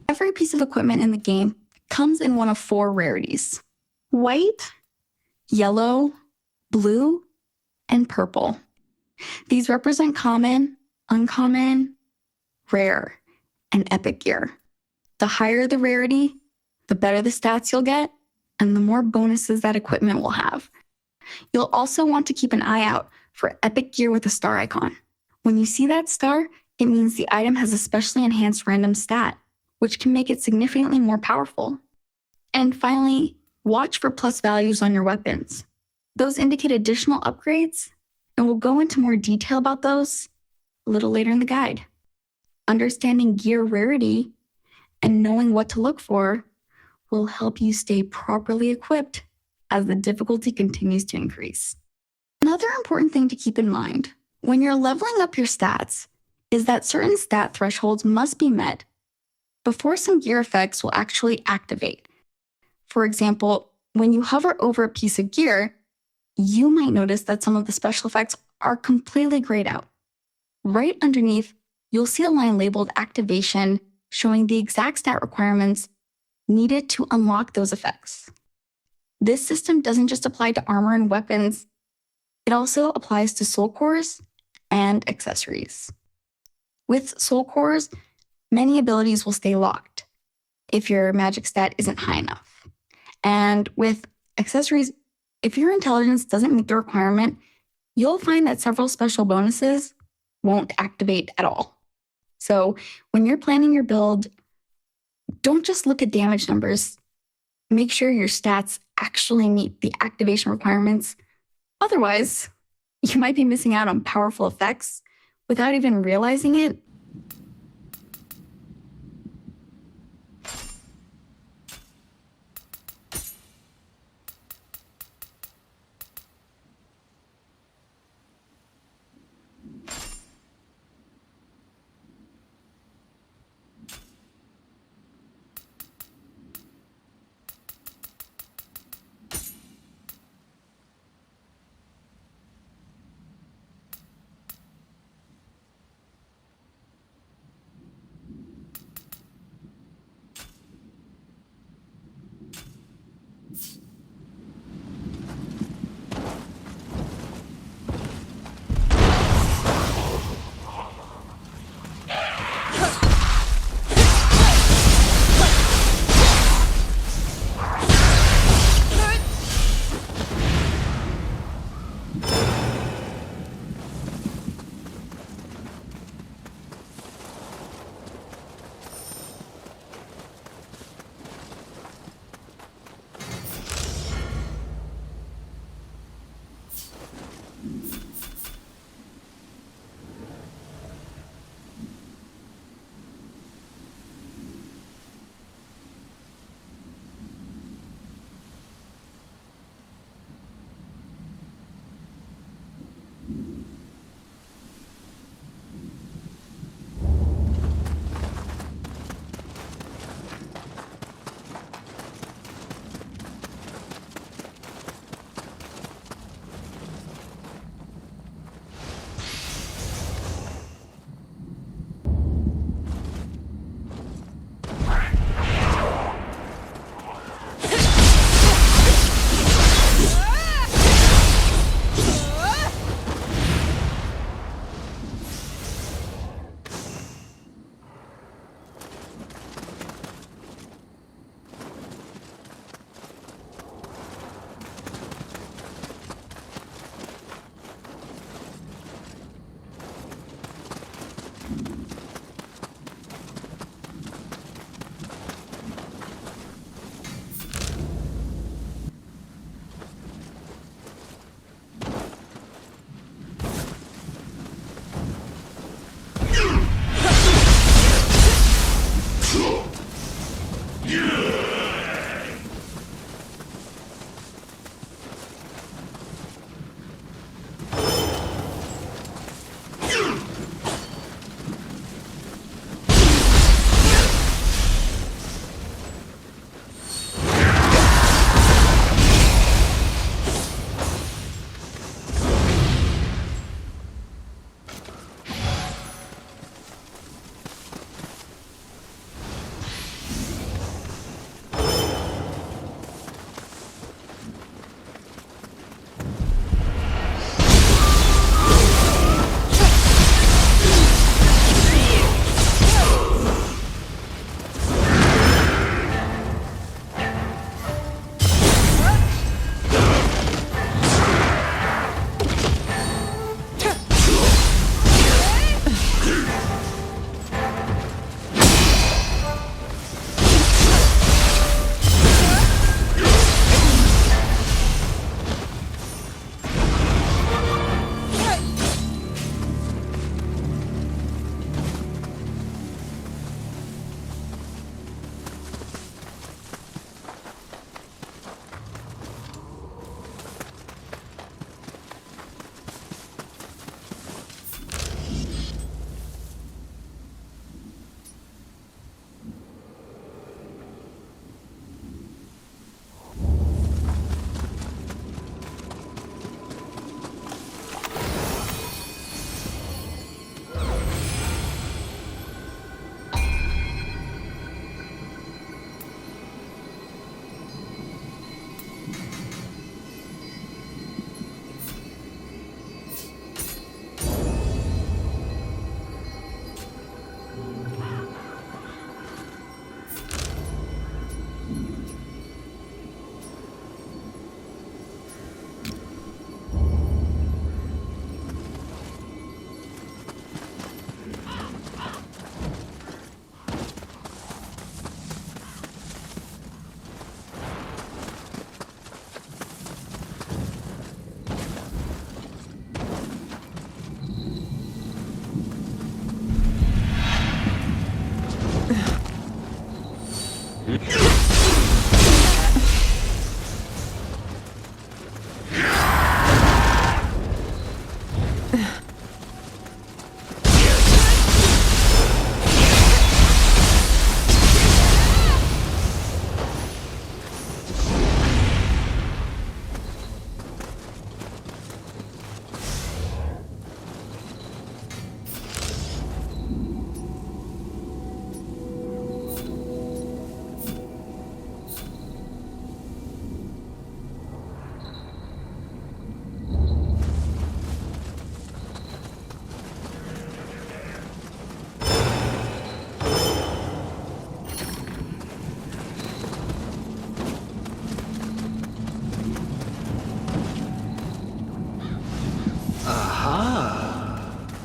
A: Every piece of equipment in the game comes in one of 4 rarities: white, yellow, blue, and purple. These represent common, uncommon, rare, and epic gear. The higher the rarity, the better the stats you'll get, and the more bonuses that equipment will have. You'll also want to keep an eye out for epic gear with a star icon. When you see that star, it means the item has a specially enhanced random stat, which can make it significantly more powerful. And finally, Watch for plus values on your weapons. Those indicate additional upgrades, and we'll go into more detail about those a little later in the guide. Understanding gear rarity and knowing what to look for will help you stay properly equipped as the difficulty continues to increase. Another important thing to keep in mind when you're leveling up your stats is that certain stat thresholds must be met before some gear effects will actually activate. For example, when you hover over a piece of gear, you might notice that some of the special effects are completely grayed out. Right underneath, you'll see a line labeled Activation showing the exact stat requirements needed to unlock those effects. This system doesn't just apply to armor and weapons, it also applies to soul cores and accessories. With soul cores, many abilities will stay locked if your magic stat isn't high enough. And with accessories, if your intelligence doesn't meet the requirement, you'll find that several special bonuses won't activate at all. So when you're planning your build, don't just look at damage numbers. Make sure your stats actually meet the activation requirements. Otherwise, you might be missing out on powerful effects without even realizing it.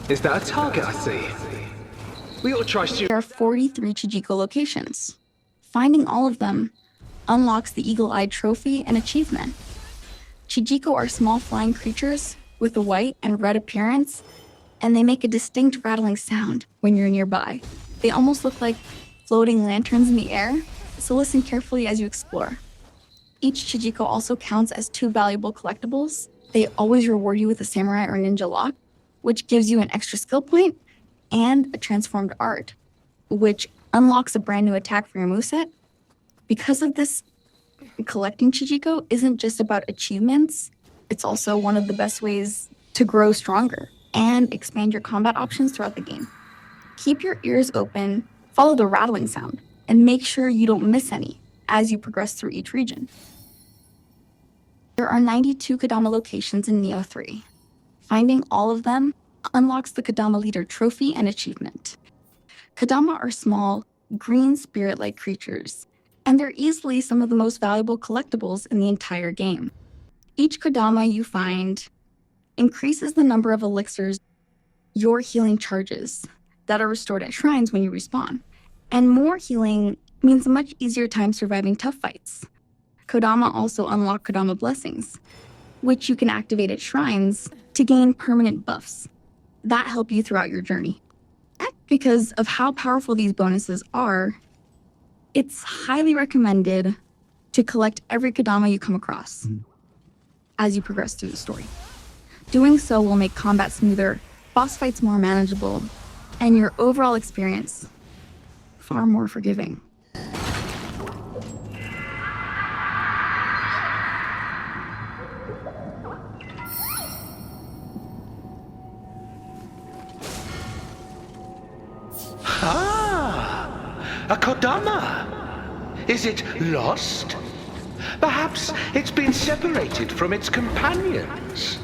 N: Is that a target I see? We ought to try
A: There are 43 Chijiko locations. Finding all of them unlocks the Eagle-Eyed Trophy and achievement. Chijiko are small flying creatures with a white and red appearance, and they make a distinct rattling sound when you're nearby. They almost look like floating lanterns in the air, so listen carefully as you explore. Each Chijiko also counts as 2 valuable collectibles. They always reward you with a samurai or ninja lock, which gives you an extra skill point, and a transformed art, which unlocks a brand new attack for your moveset. Because of this, collecting Chijiko isn't just about achievements, it's also one of the best ways to grow stronger and expand your combat options throughout the game. Keep your ears open, follow the rattling sound, and make sure you don't miss any as you progress through each region. There are 92 Kodama locations in Nioh 3. Finding all of them unlocks the Kodama Leader Trophy and achievement. Kodama are small, green spirit-like creatures, and they're easily some of the most valuable collectibles in the entire game. Each Kodama you find increases the number of elixirs your healing charges that are restored at shrines when you respawn. And more healing means a much easier time surviving tough fights. Kodama also unlock Kodama Blessings, which you can activate at shrines to gain permanent buffs that help you throughout your journey. Because of how powerful these bonuses are, it's highly recommended to collect every Kodama you come across as you progress through the story. Doing so will make combat smoother, boss fights more manageable, and your overall experience far more forgiving.
F: A Kodama! Is it lost? Perhaps it's been separated from its companions.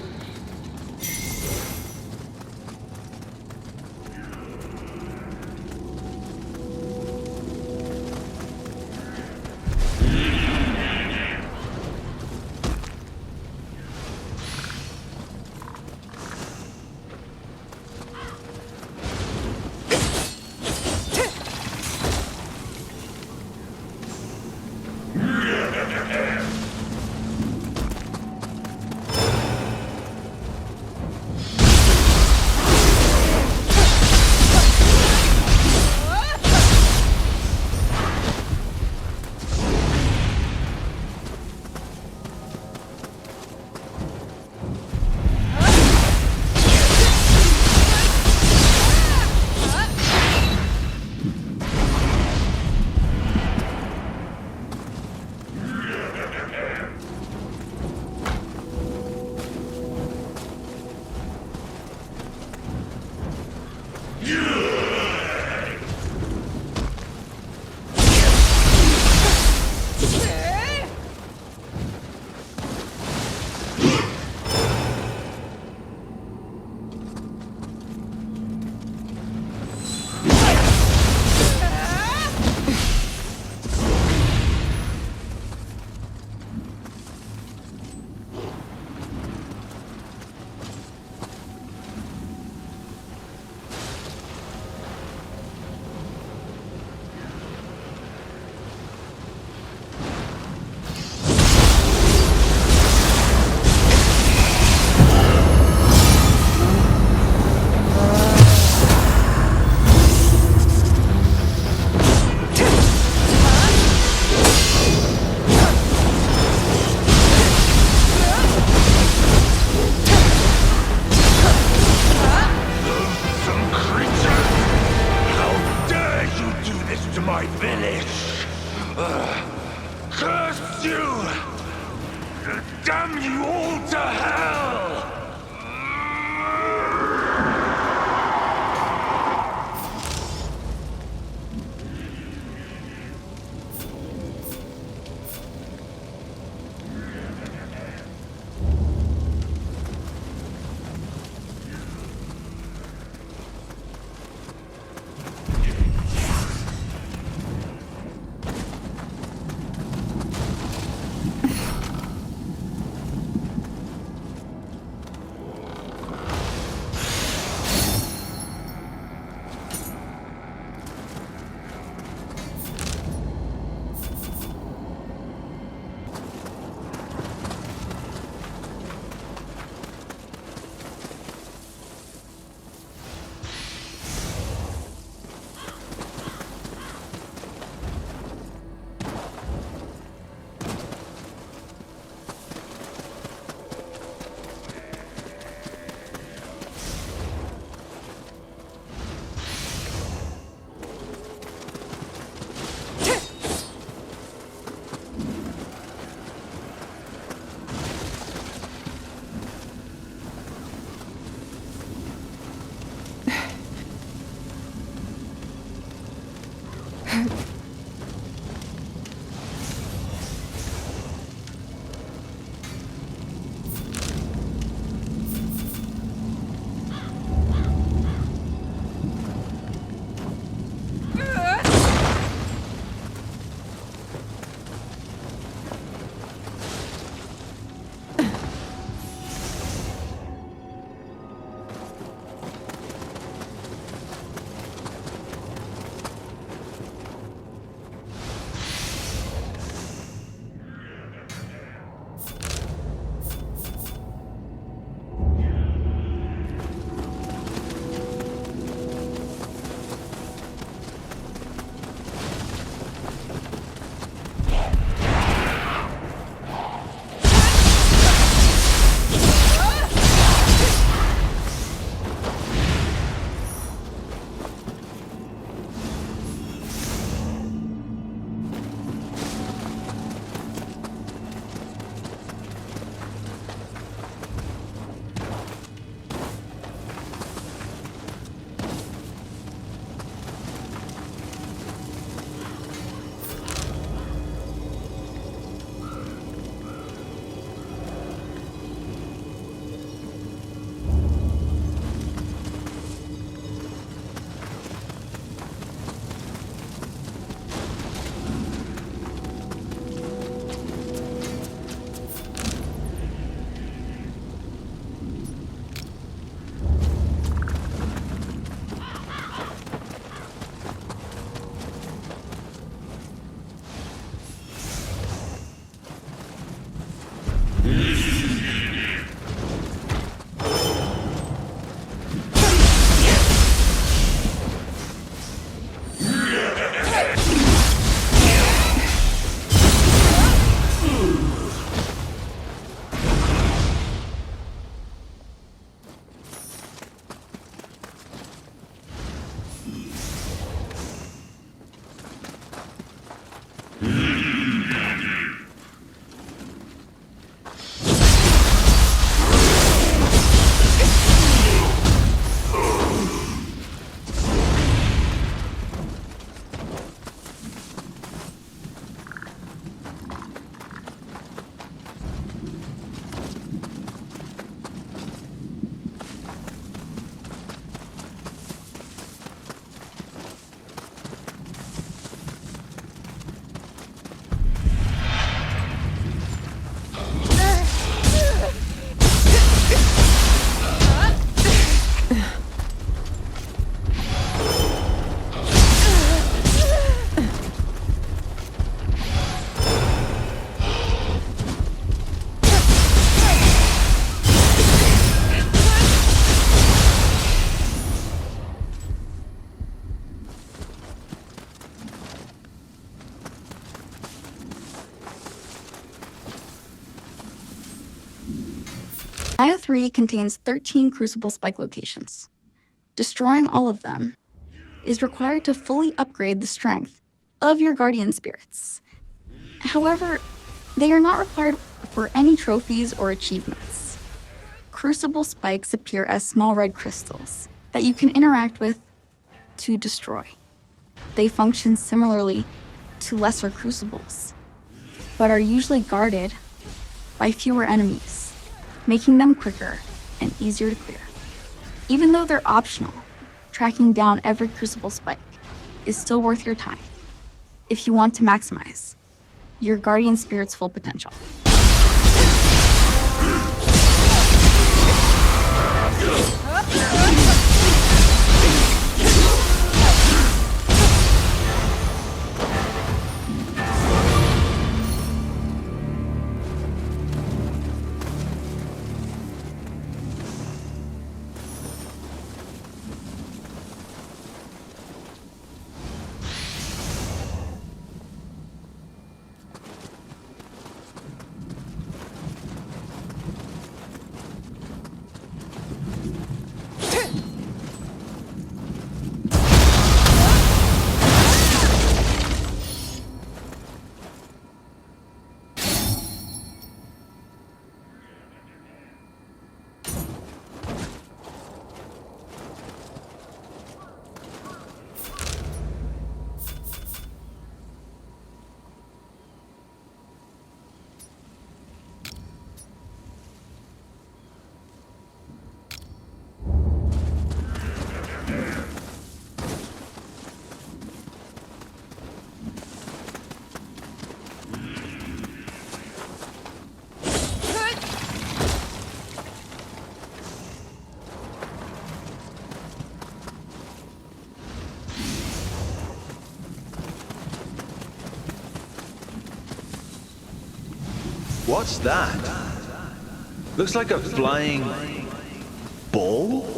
A: Nioh 3 contains 13 Crucible Spike locations. Destroying all of them is required to fully upgrade the strength of your guardian spirits. However, they are not required for any trophies or achievements. Crucible spikes appear as small red crystals that you can interact with to destroy. They function similarly to lesser crucibles, but are usually guarded by fewer enemies, making them quicker and easier to clear. Even though they're optional, tracking down every crucible spike is still worth your time if you want to maximize your guardian spirit's full potential.
D: What's that? Looks like a flying ball?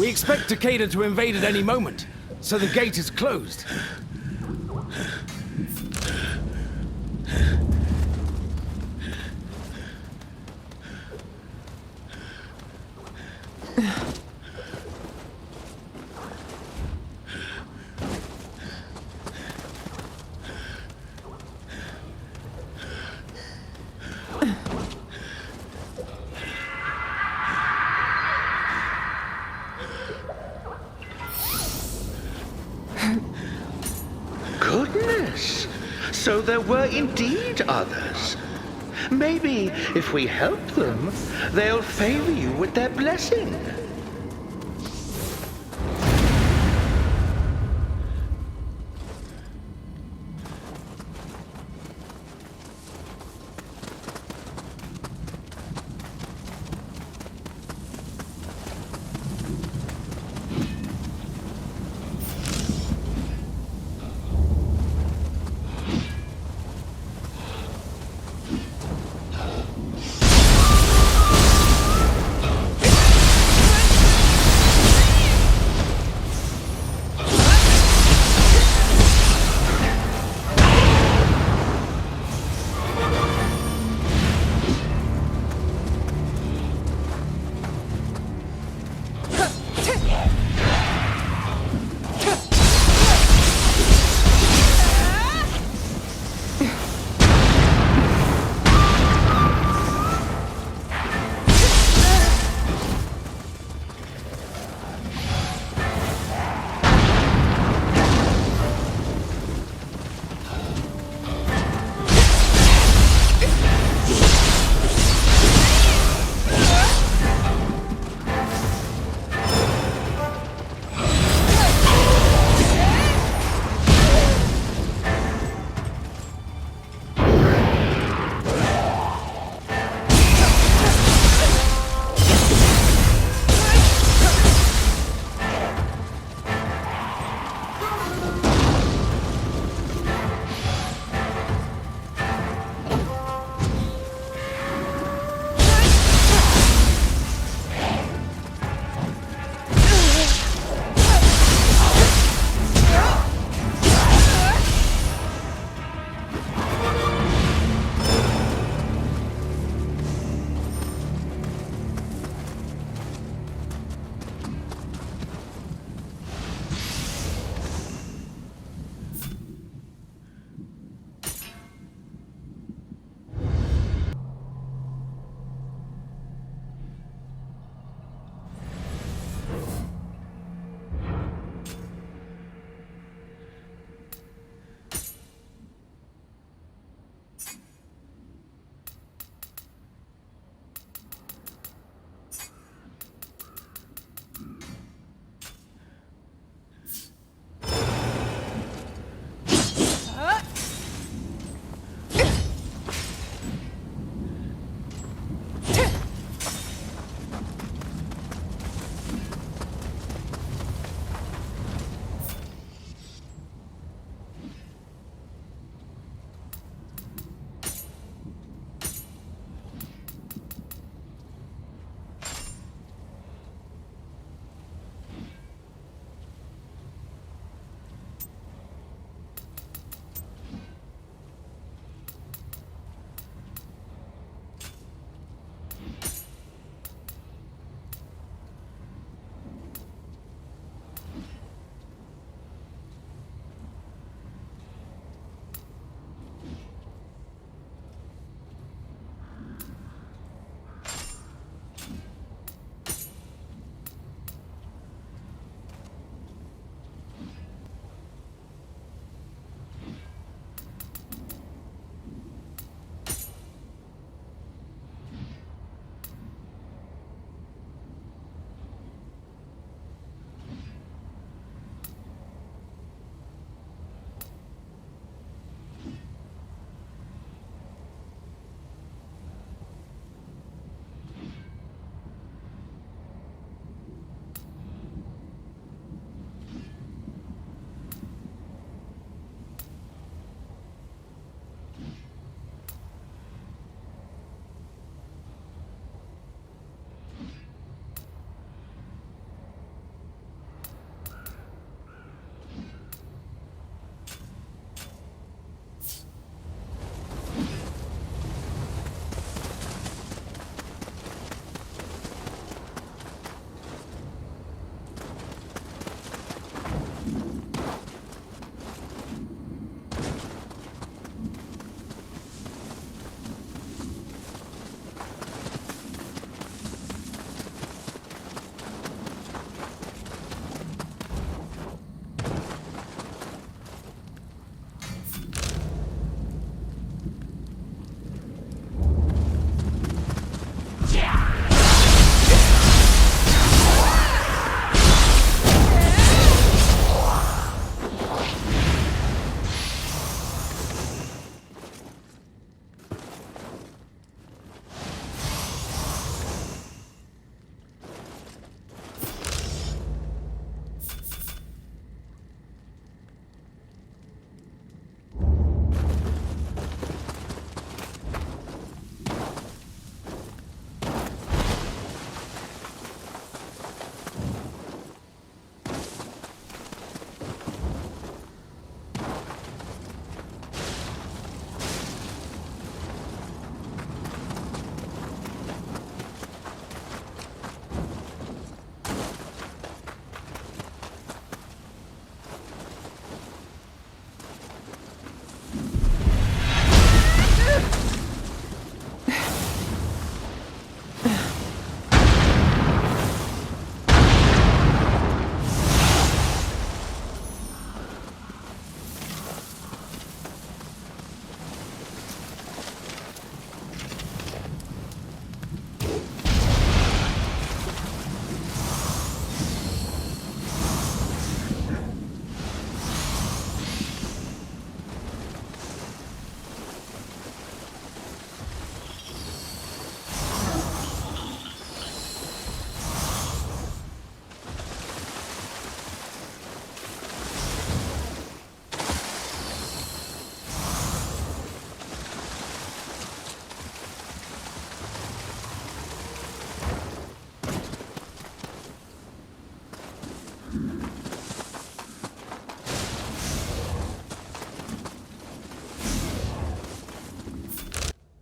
O: We expect Takeda to invade at any moment, so the gate is closed.
F: Goodness! So there were indeed others. Maybe if we help them, they'll favor you with their blessing.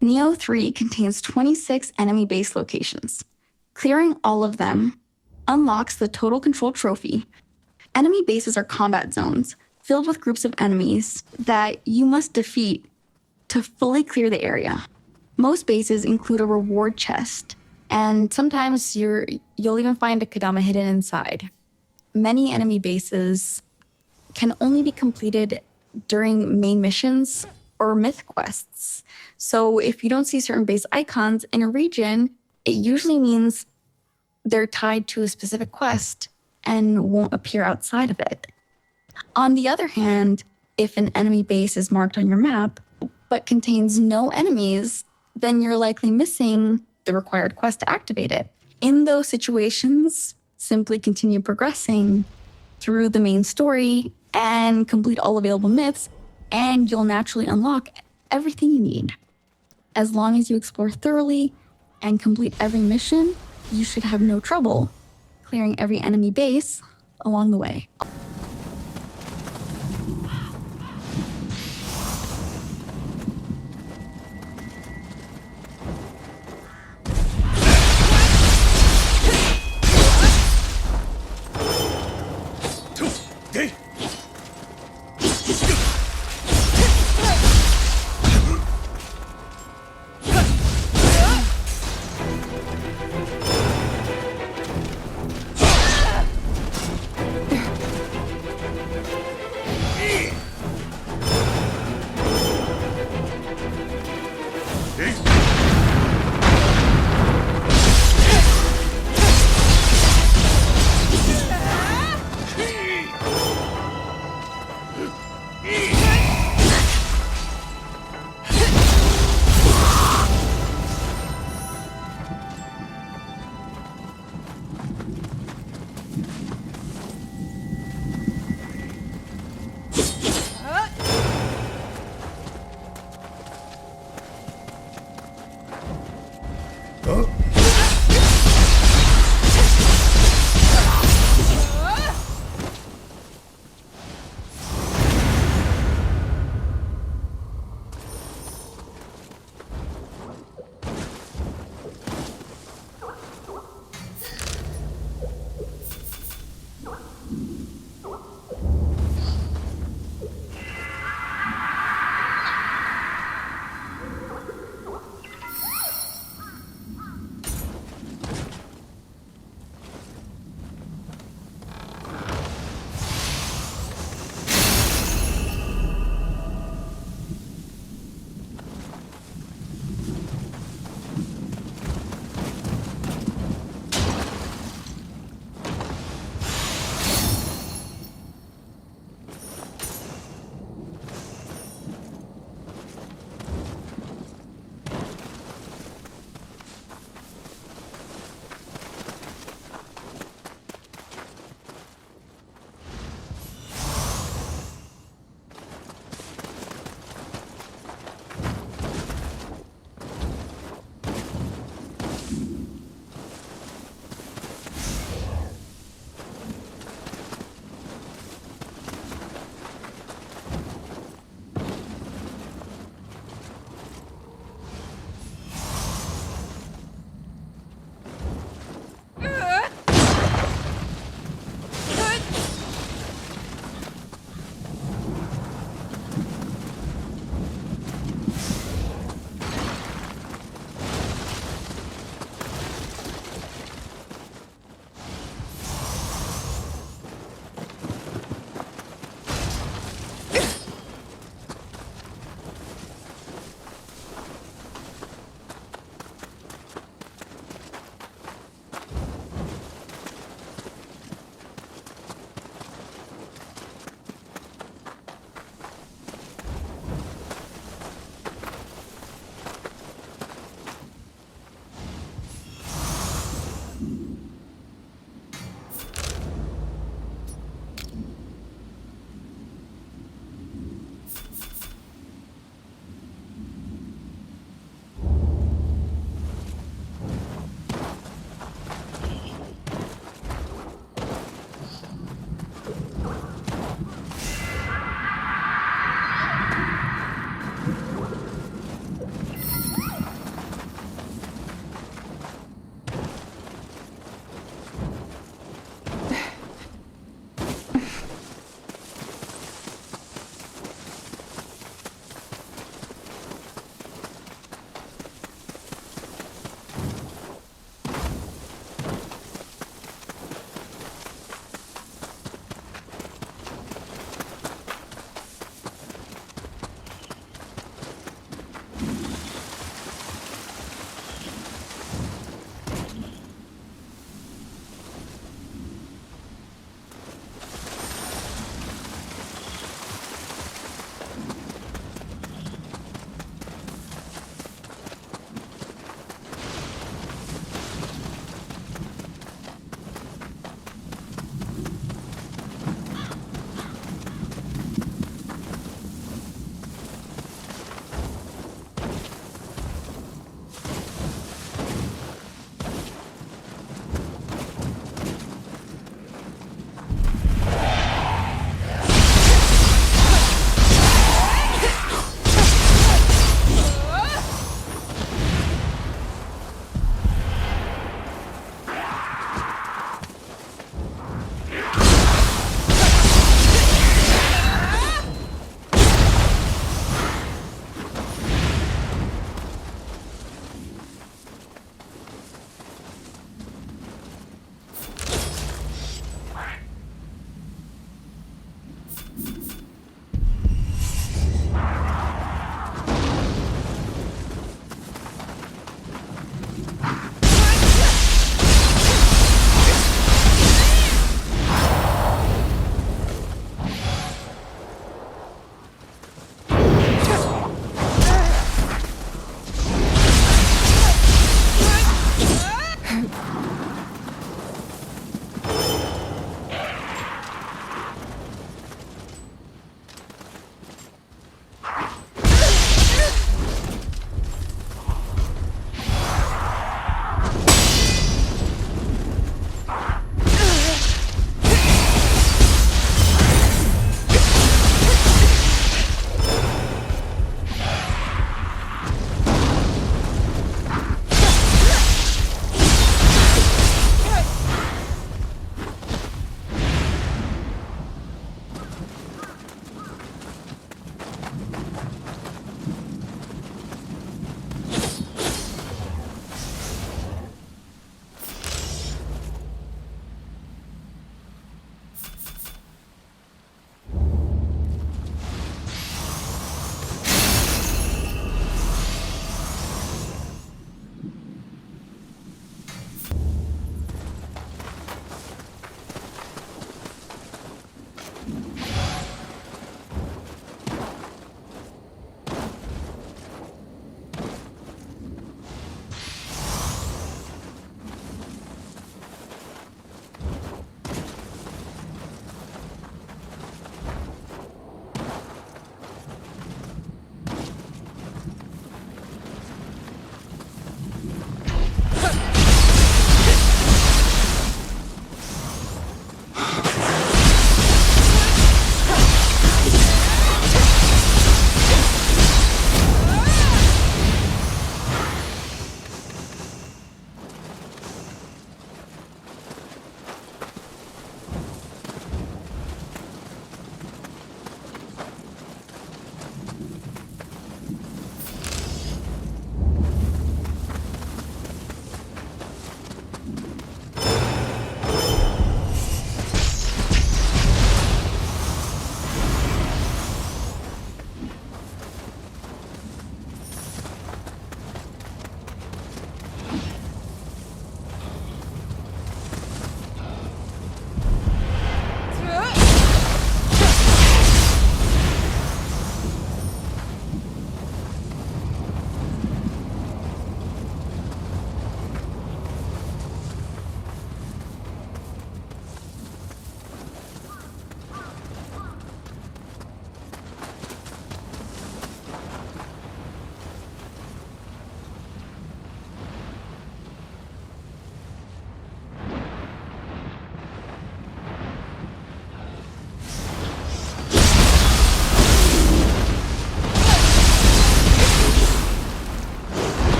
A: Nioh 3 contains 26 enemy base locations. Clearing all of them unlocks the Total Control Trophy. Enemy bases are combat zones filled with groups of enemies that you must defeat to fully clear the area. Most bases include a reward chest, and sometimes you'll even find a Kodama hidden inside. Many enemy bases can only be completed during main missions or myth quests. So if you don't see certain base icons in a region, it usually means they're tied to a specific quest and won't appear outside of it. On the other hand, if an enemy base is marked on your map but contains no enemies, then you're likely missing the required quest to activate it. In those situations, simply continue progressing through the main story and complete all available myths, and you'll naturally unlock everything you need. As long as you explore thoroughly and complete every mission, you should have no trouble clearing every enemy base along the way.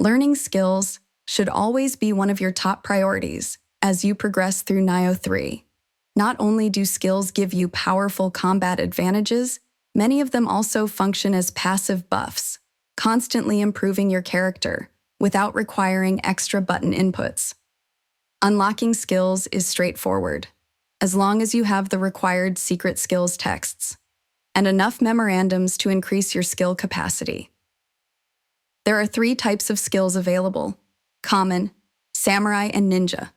P: Learning skills should always be one of your top priorities as you progress through Nioh 3. Not only do skills give you powerful combat advantages, many of them also function as passive buffs, constantly improving your character without requiring extra button inputs. Unlocking skills is straightforward, as long as you have the required secret skills texts and enough memorandums to increase your skill capacity. There are 3 types of skills available: common, samurai, and ninja.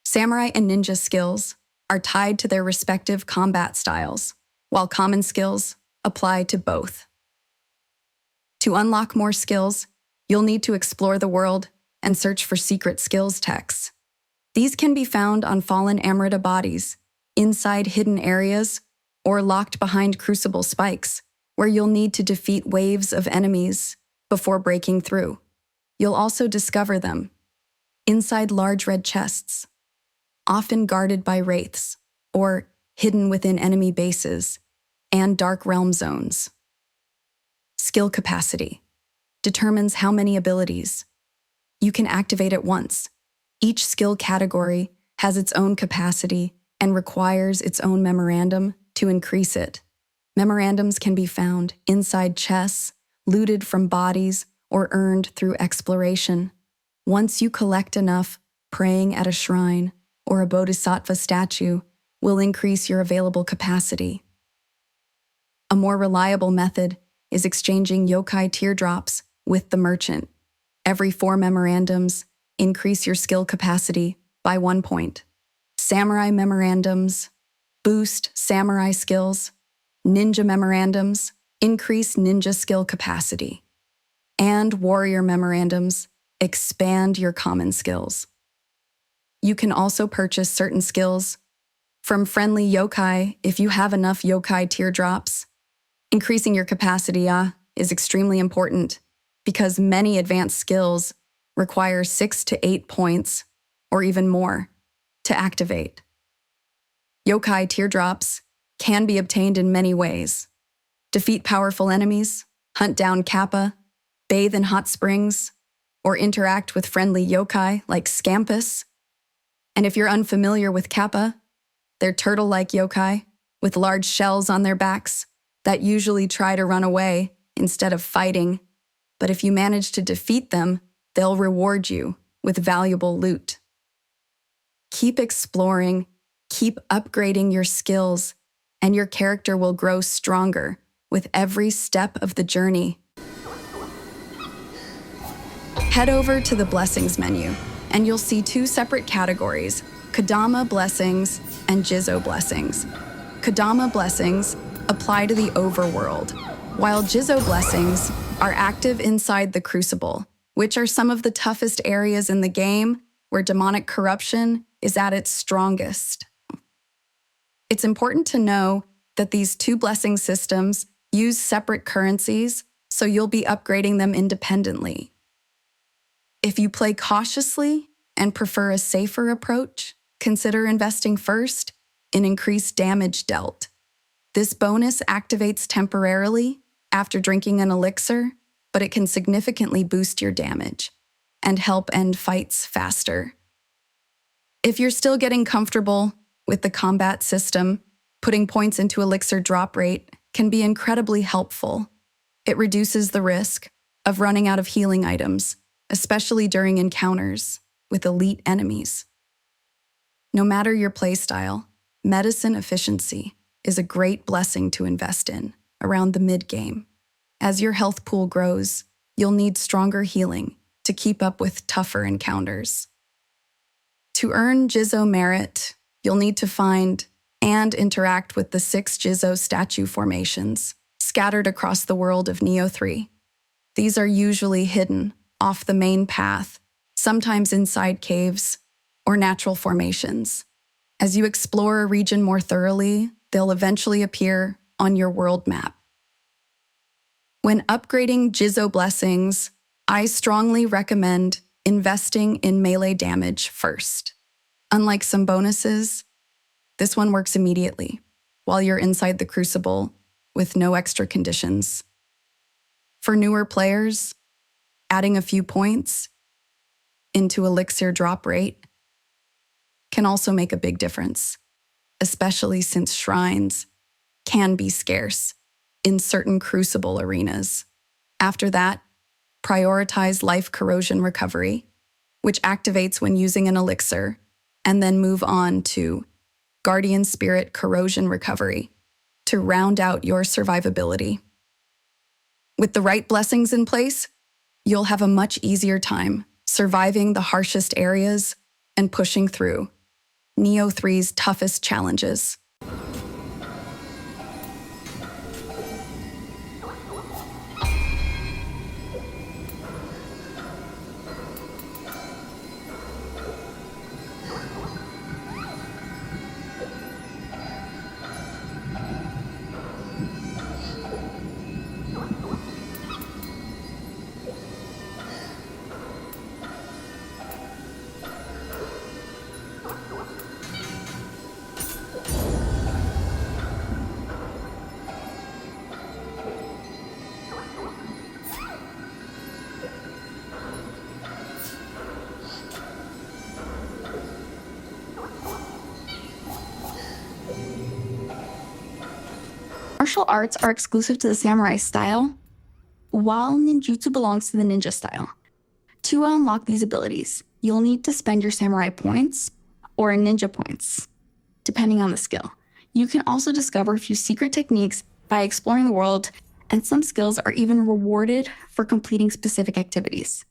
P: Samurai and ninja skills are tied to their respective combat styles, while common skills apply to both. To unlock more skills, you'll need to explore the world and search for secret skills texts. These can be found on fallen Amrita bodies, inside hidden areas, or locked behind Crucible Spikes, where you'll need to defeat waves of enemies before breaking through. You'll also discover them inside large red chests, often guarded by wraiths, or hidden within enemy bases and dark realm zones. Skill capacity determines how many abilities you can activate at once. Each skill category has its own capacity and requires its own memorandum to increase it. Memorandums can be found inside chests, looted from bodies, or earned through exploration. Once you collect enough, praying at a shrine or a bodhisattva statue will increase your available capacity. A more reliable method is exchanging yokai teardrops with the merchant. Every 4 memorandums increase your skill capacity by 1 point. Samurai memorandums boost samurai skills. Ninja memorandums increase ninja skill capacity. And warrior memorandums expand your common skills. You can also purchase certain skills from friendly yokai if you have enough yokai teardrops. Increasing your capacity is extremely important because many advanced skills require 6 to 8 points or even more to activate. Yokai teardrops can be obtained in many ways. Defeat powerful enemies, hunt down Kappa, bathe in hot springs, or interact with friendly yokai like Scampusses. And if you're unfamiliar with Kappa, they're turtle-like yokai with large shells on their backs that usually try to run away instead of fighting. But if you manage to defeat them, they'll reward you with valuable loot. Keep exploring, keep upgrading your skills, and your character will grow stronger with every step of the journey. Head over to the Blessings menu, and you'll see 2 separate categories: Kodama Blessings and Jizo Blessings. Kodama Blessings apply to the overworld, while Jizo Blessings are active inside the Crucible, which are some of the toughest areas in the game where demonic corruption is at its strongest. It's important to know that these 2 blessing systems use separate currencies, so you'll be upgrading them independently. If you play cautiously and prefer a safer approach, consider investing first in increased damage dealt. This bonus activates temporarily after drinking an elixir, but it can significantly boost your damage and help end fights faster. If you're still getting comfortable with the combat system, putting points into elixir drop rate can be incredibly helpful. It reduces the risk of running out of healing items, especially during encounters with elite enemies. No matter your playstyle, medicine efficiency is a great blessing to invest in around the mid-game. As your health pool grows, you'll need stronger healing to keep up with tougher encounters. To earn Jizo merit, you'll need to find and interact with the 6 Jizo statue formations scattered across the world of Nioh 3. These are usually hidden off the main path, sometimes inside caves or natural formations. As you explore a region more thoroughly, they'll eventually appear on your world map. When upgrading Jizo blessings, I strongly recommend investing in melee damage first. Unlike some bonuses, this one works immediately while you're inside the Crucible with no extra conditions. For newer players, adding a few points into elixir drop rate can also make a big difference, especially since shrines can be scarce in certain Crucible arenas. After that, prioritize life corrosion recovery, which activates when using an elixir, and then move on to Guardian Spirit corrosion recovery to round out your survivability. With the right blessings in place, you'll have a much easier time surviving the harshest areas and pushing through Nioh 3's toughest challenges.
A: Martial arts are exclusive to the samurai style, while ninjutsu belongs to the ninja style. To unlock these abilities, you'll need to spend your samurai points or ninja points, depending on the skill. You can also discover a few secret techniques by exploring the world, and some skills are even rewarded for completing specific activities.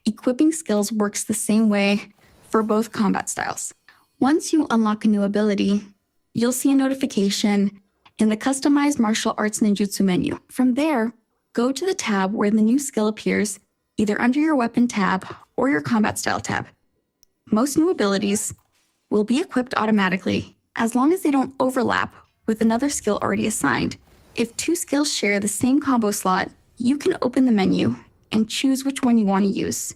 A: Equipping skills works the same way for both combat styles. Once you unlock a new ability, you'll see a notification in the customized martial arts ninjutsu menu. From there, go to the tab where the new skill appears, either under your weapon tab or your combat style tab. Most new abilities will be equipped automatically as long as they don't overlap with another skill already assigned. If two skills share the same combo slot, you can open the menu and choose which one you want to use.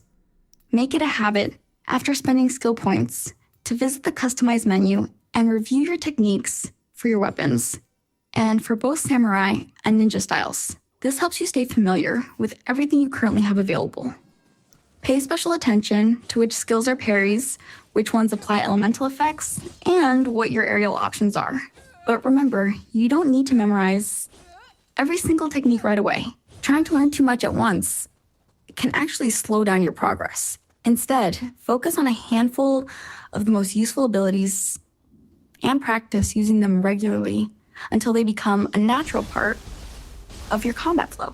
A: Make it a habit after spending skill points to visit the customized menu and review your techniques for your weapons, and for both samurai and ninja styles. This helps you stay familiar with everything you currently have available. Pay special attention to which skills are parries, which ones apply elemental effects, and what your aerial options are. But remember, you don't need to memorize every single technique right away. Trying to learn too much at once can actually slow down your progress. Instead, focus on a handful of the most useful abilities and practice using them regularly until they become a natural part of your combat flow.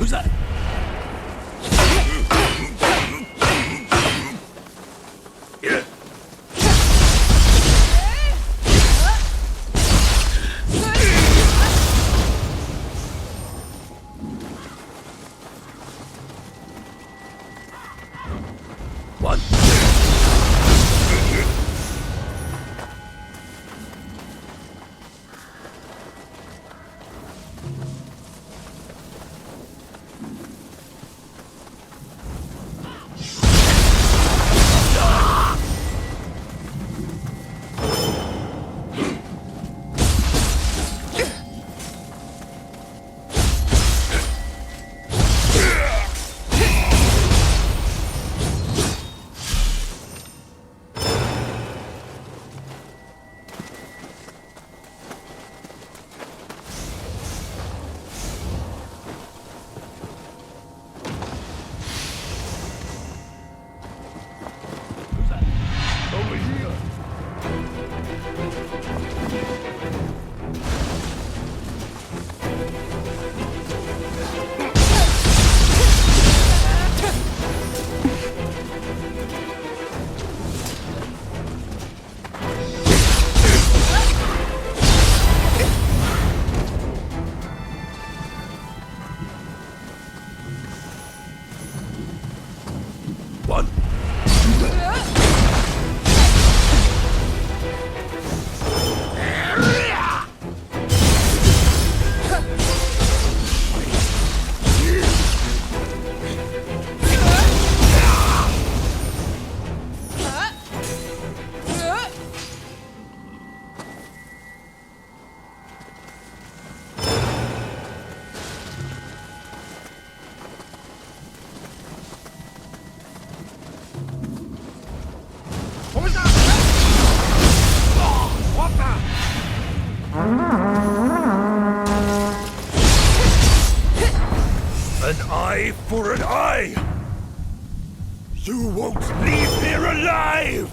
K: Who's that? What?
J: An eye for an eye! You won't leave here alive!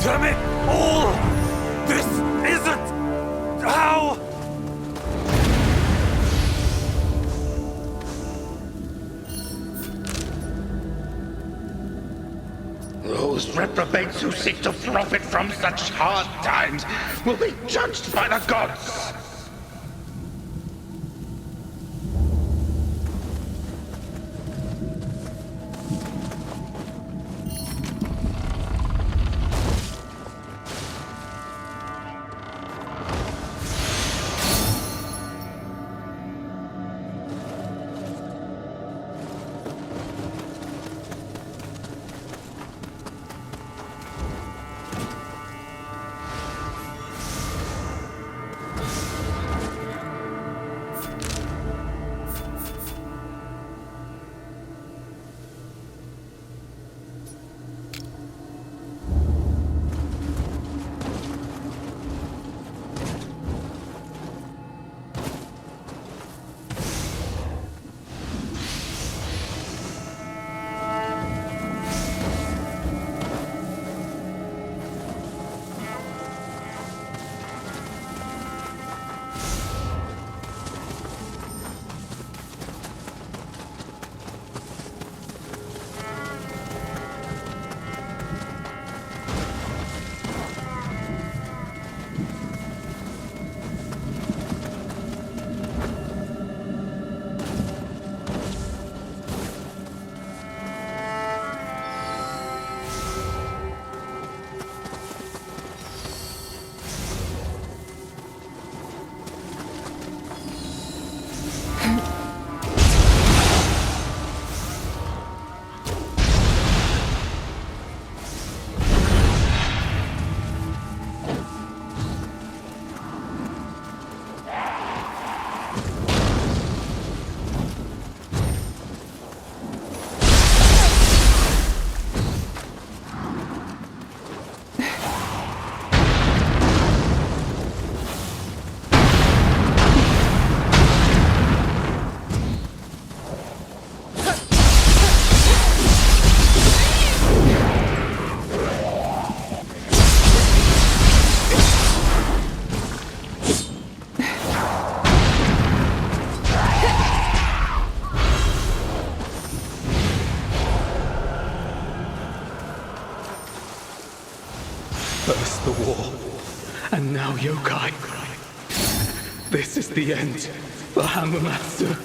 J: Damn it all! This isn't how...
F: Those reprobates who seek to profit from such hard times will be judged by the gods!
M: First the war, and now yokai. This is the end for Hammer Master.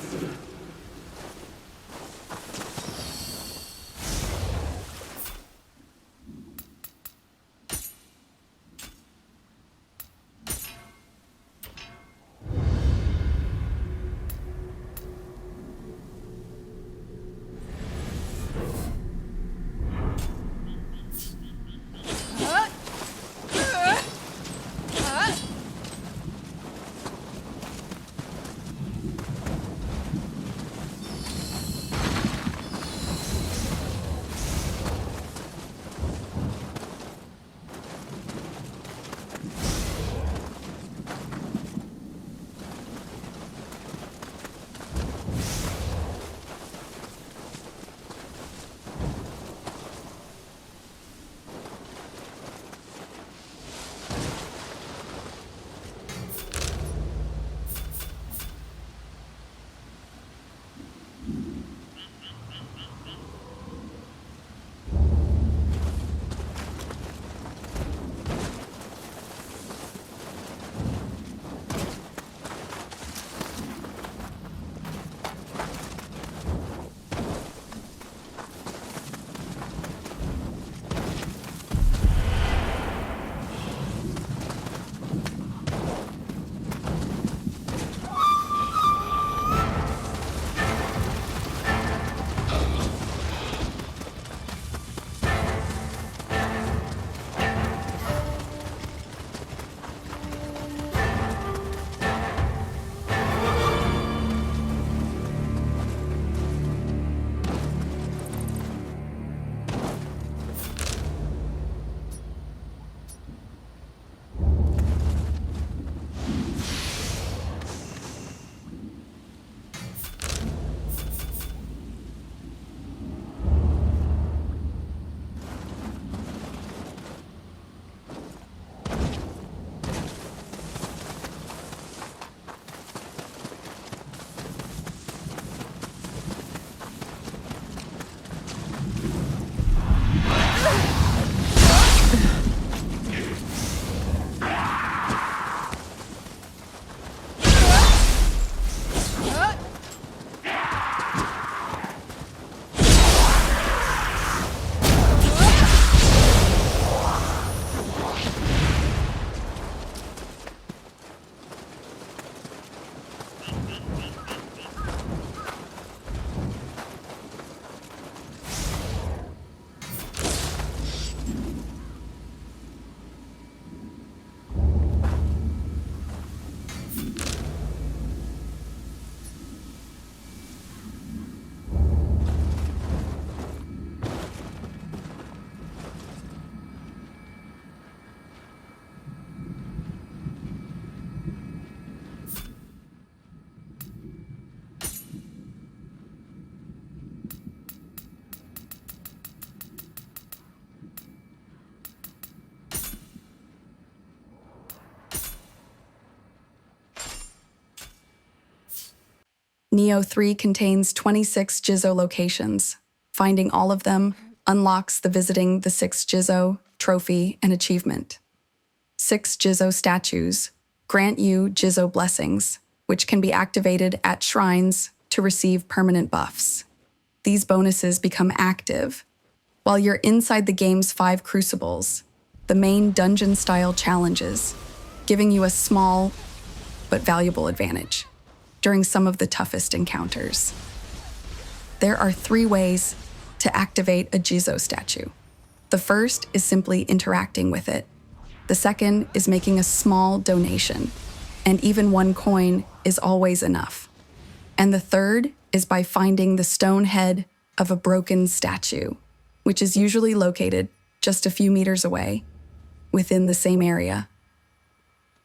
P: Nioh 3 contains 26 Jizo locations. Finding all of them unlocks the Visiting the Sixth Jizo trophy and achievement. 6 Jizo statues grant you Jizo blessings, which can be activated at shrines to receive permanent buffs. These bonuses become active while you're inside the game's 5 crucibles, the main dungeon-style challenges, giving you a small but valuable advantage during some of the toughest encounters. There are 3 ways to activate a Jizo statue. The first is simply interacting with it. The second is making a small donation, and even 1 coin is always enough. And the third is by finding the stone head of a broken statue, which is usually located just a few meters away, within the same area.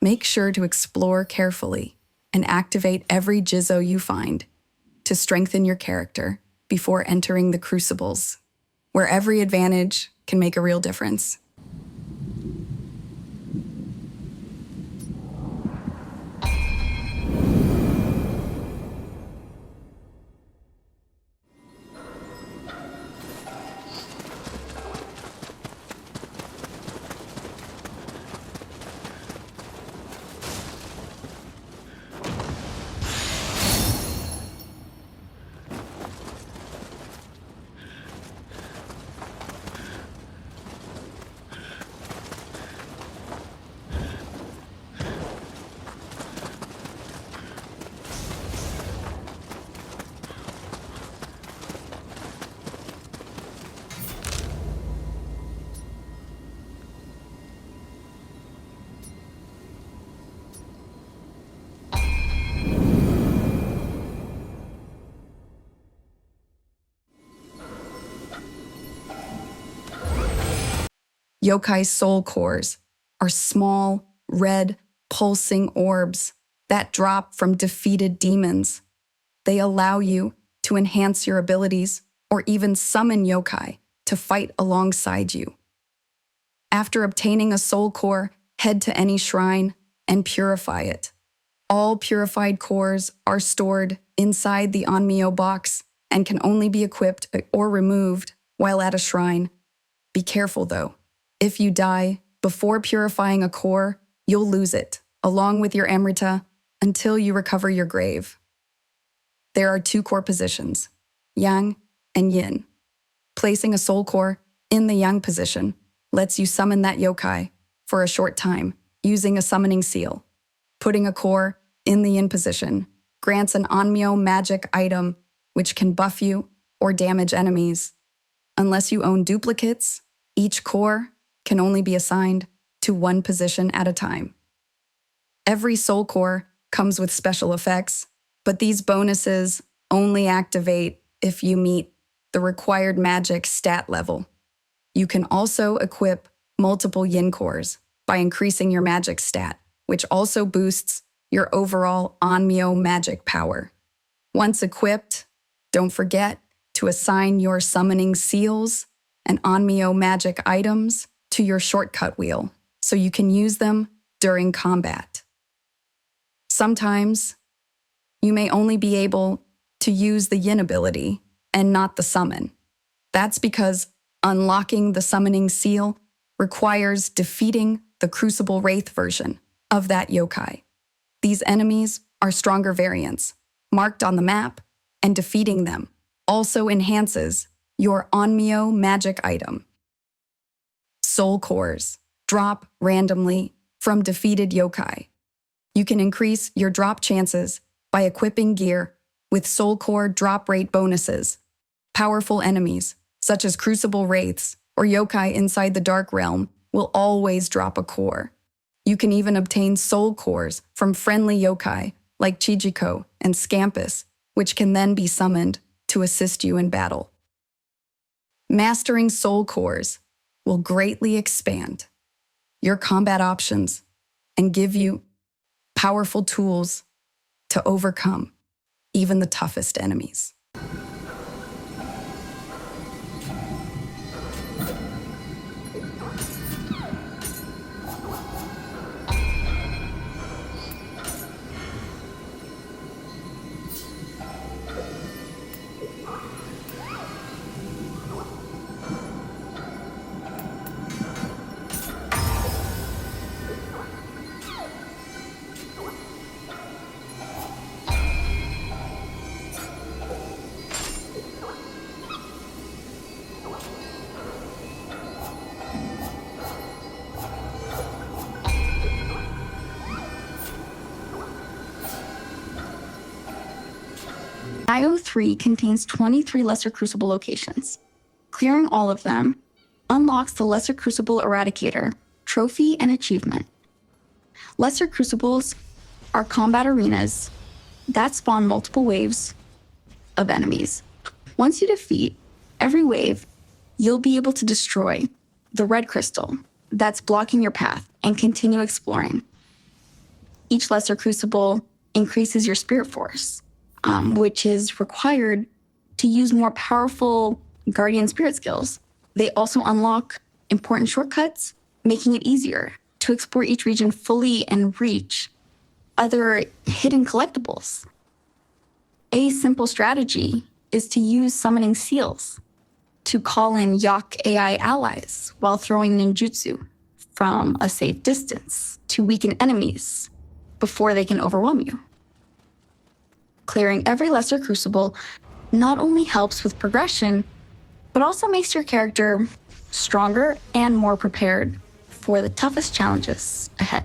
P: Make sure to explore carefully and activate every Jizo you find to strengthen your character before entering the crucibles, where every advantage can make a real difference. Yokai soul cores are small, red, pulsing orbs that drop from defeated demons. They allow you to enhance your abilities or even summon yokai to fight alongside you. After obtaining a soul core, head to any shrine and purify it. All purified cores are stored inside the Onmyo box and can only be equipped or removed while at a shrine. Be careful though. If you die before purifying a core, you'll lose it, along with your Amrita, until you recover your grave. There are 2 core positions, Yang and Yin. Placing a soul core in the Yang position lets you summon that yokai for a short time using a summoning seal. Putting a core in the Yin position grants an Onmyo magic item which can buff you or damage enemies. Unless you own duplicates, each core can only be assigned to 1 position at a time. Every soul core comes with special effects, but these bonuses only activate if you meet the required magic stat level. You can also equip multiple Yin cores by increasing your magic stat, which also boosts your overall Onmyo magic power. Once equipped, don't forget to assign your summoning seals and Onmyo magic items to your shortcut wheel so you can use them during combat. Sometimes, you may only be able to use the Yin ability and not the summon. That's because unlocking the summoning seal requires defeating the Crucible Wraith version of that yokai. These enemies are stronger variants, marked on the map, and defeating them also enhances your Onmyo magic item. Soul cores drop randomly from defeated yokai. You can increase your drop chances by equipping gear with soul core drop rate bonuses. Powerful enemies, such as Crucible Wraiths or yokai inside the Dark Realm, will always drop a core. You can even obtain soul cores from friendly yokai like Chijiko and Scampus, which can then be summoned to assist you in battle. Mastering soul cores will greatly expand your combat options and give you powerful tools to overcome even the toughest enemies.
A: Nioh 3 contains 23 Lesser Crucible locations. Clearing all of them unlocks the Lesser Crucible Eradicator, trophy, and achievement. Lesser Crucibles are combat arenas that spawn multiple waves of enemies. Once you defeat every wave, you'll be able to destroy the red crystal that's blocking your path and continue exploring. Each Lesser Crucible increases your spirit force, which is required to use more powerful guardian spirit skills. They also unlock important shortcuts, making it easier to explore each region fully and reach other hidden collectibles. A simple strategy is to use summoning seals to call in Yak AI allies while throwing ninjutsu from a safe distance to weaken enemies before they can overwhelm you. Clearing every Lesser Crucible not only helps with progression, but also makes your character stronger and more prepared for the toughest challenges ahead.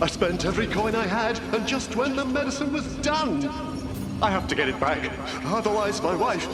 Q: I spent every coin I had, and just when the medicine was done. I have to get it back, otherwise my wife...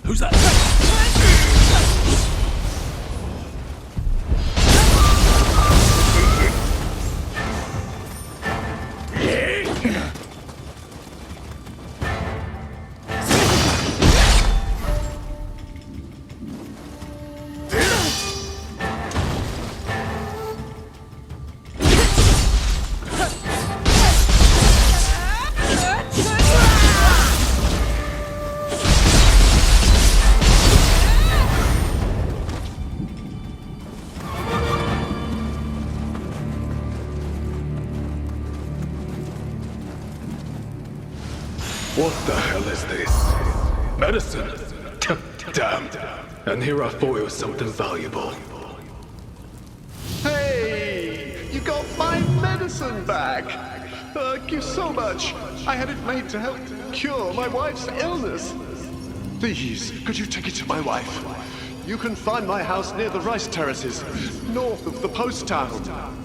K: Who's that?
J: What the hell is this? Medicine? Damn. And here I thought it was something valuable.
Q: Hey! You got my medicine back! Thank you so much. I had it made to help cure my wife's illness. Please, could you take it to my wife? You can find my house near the rice terraces, north of the post town.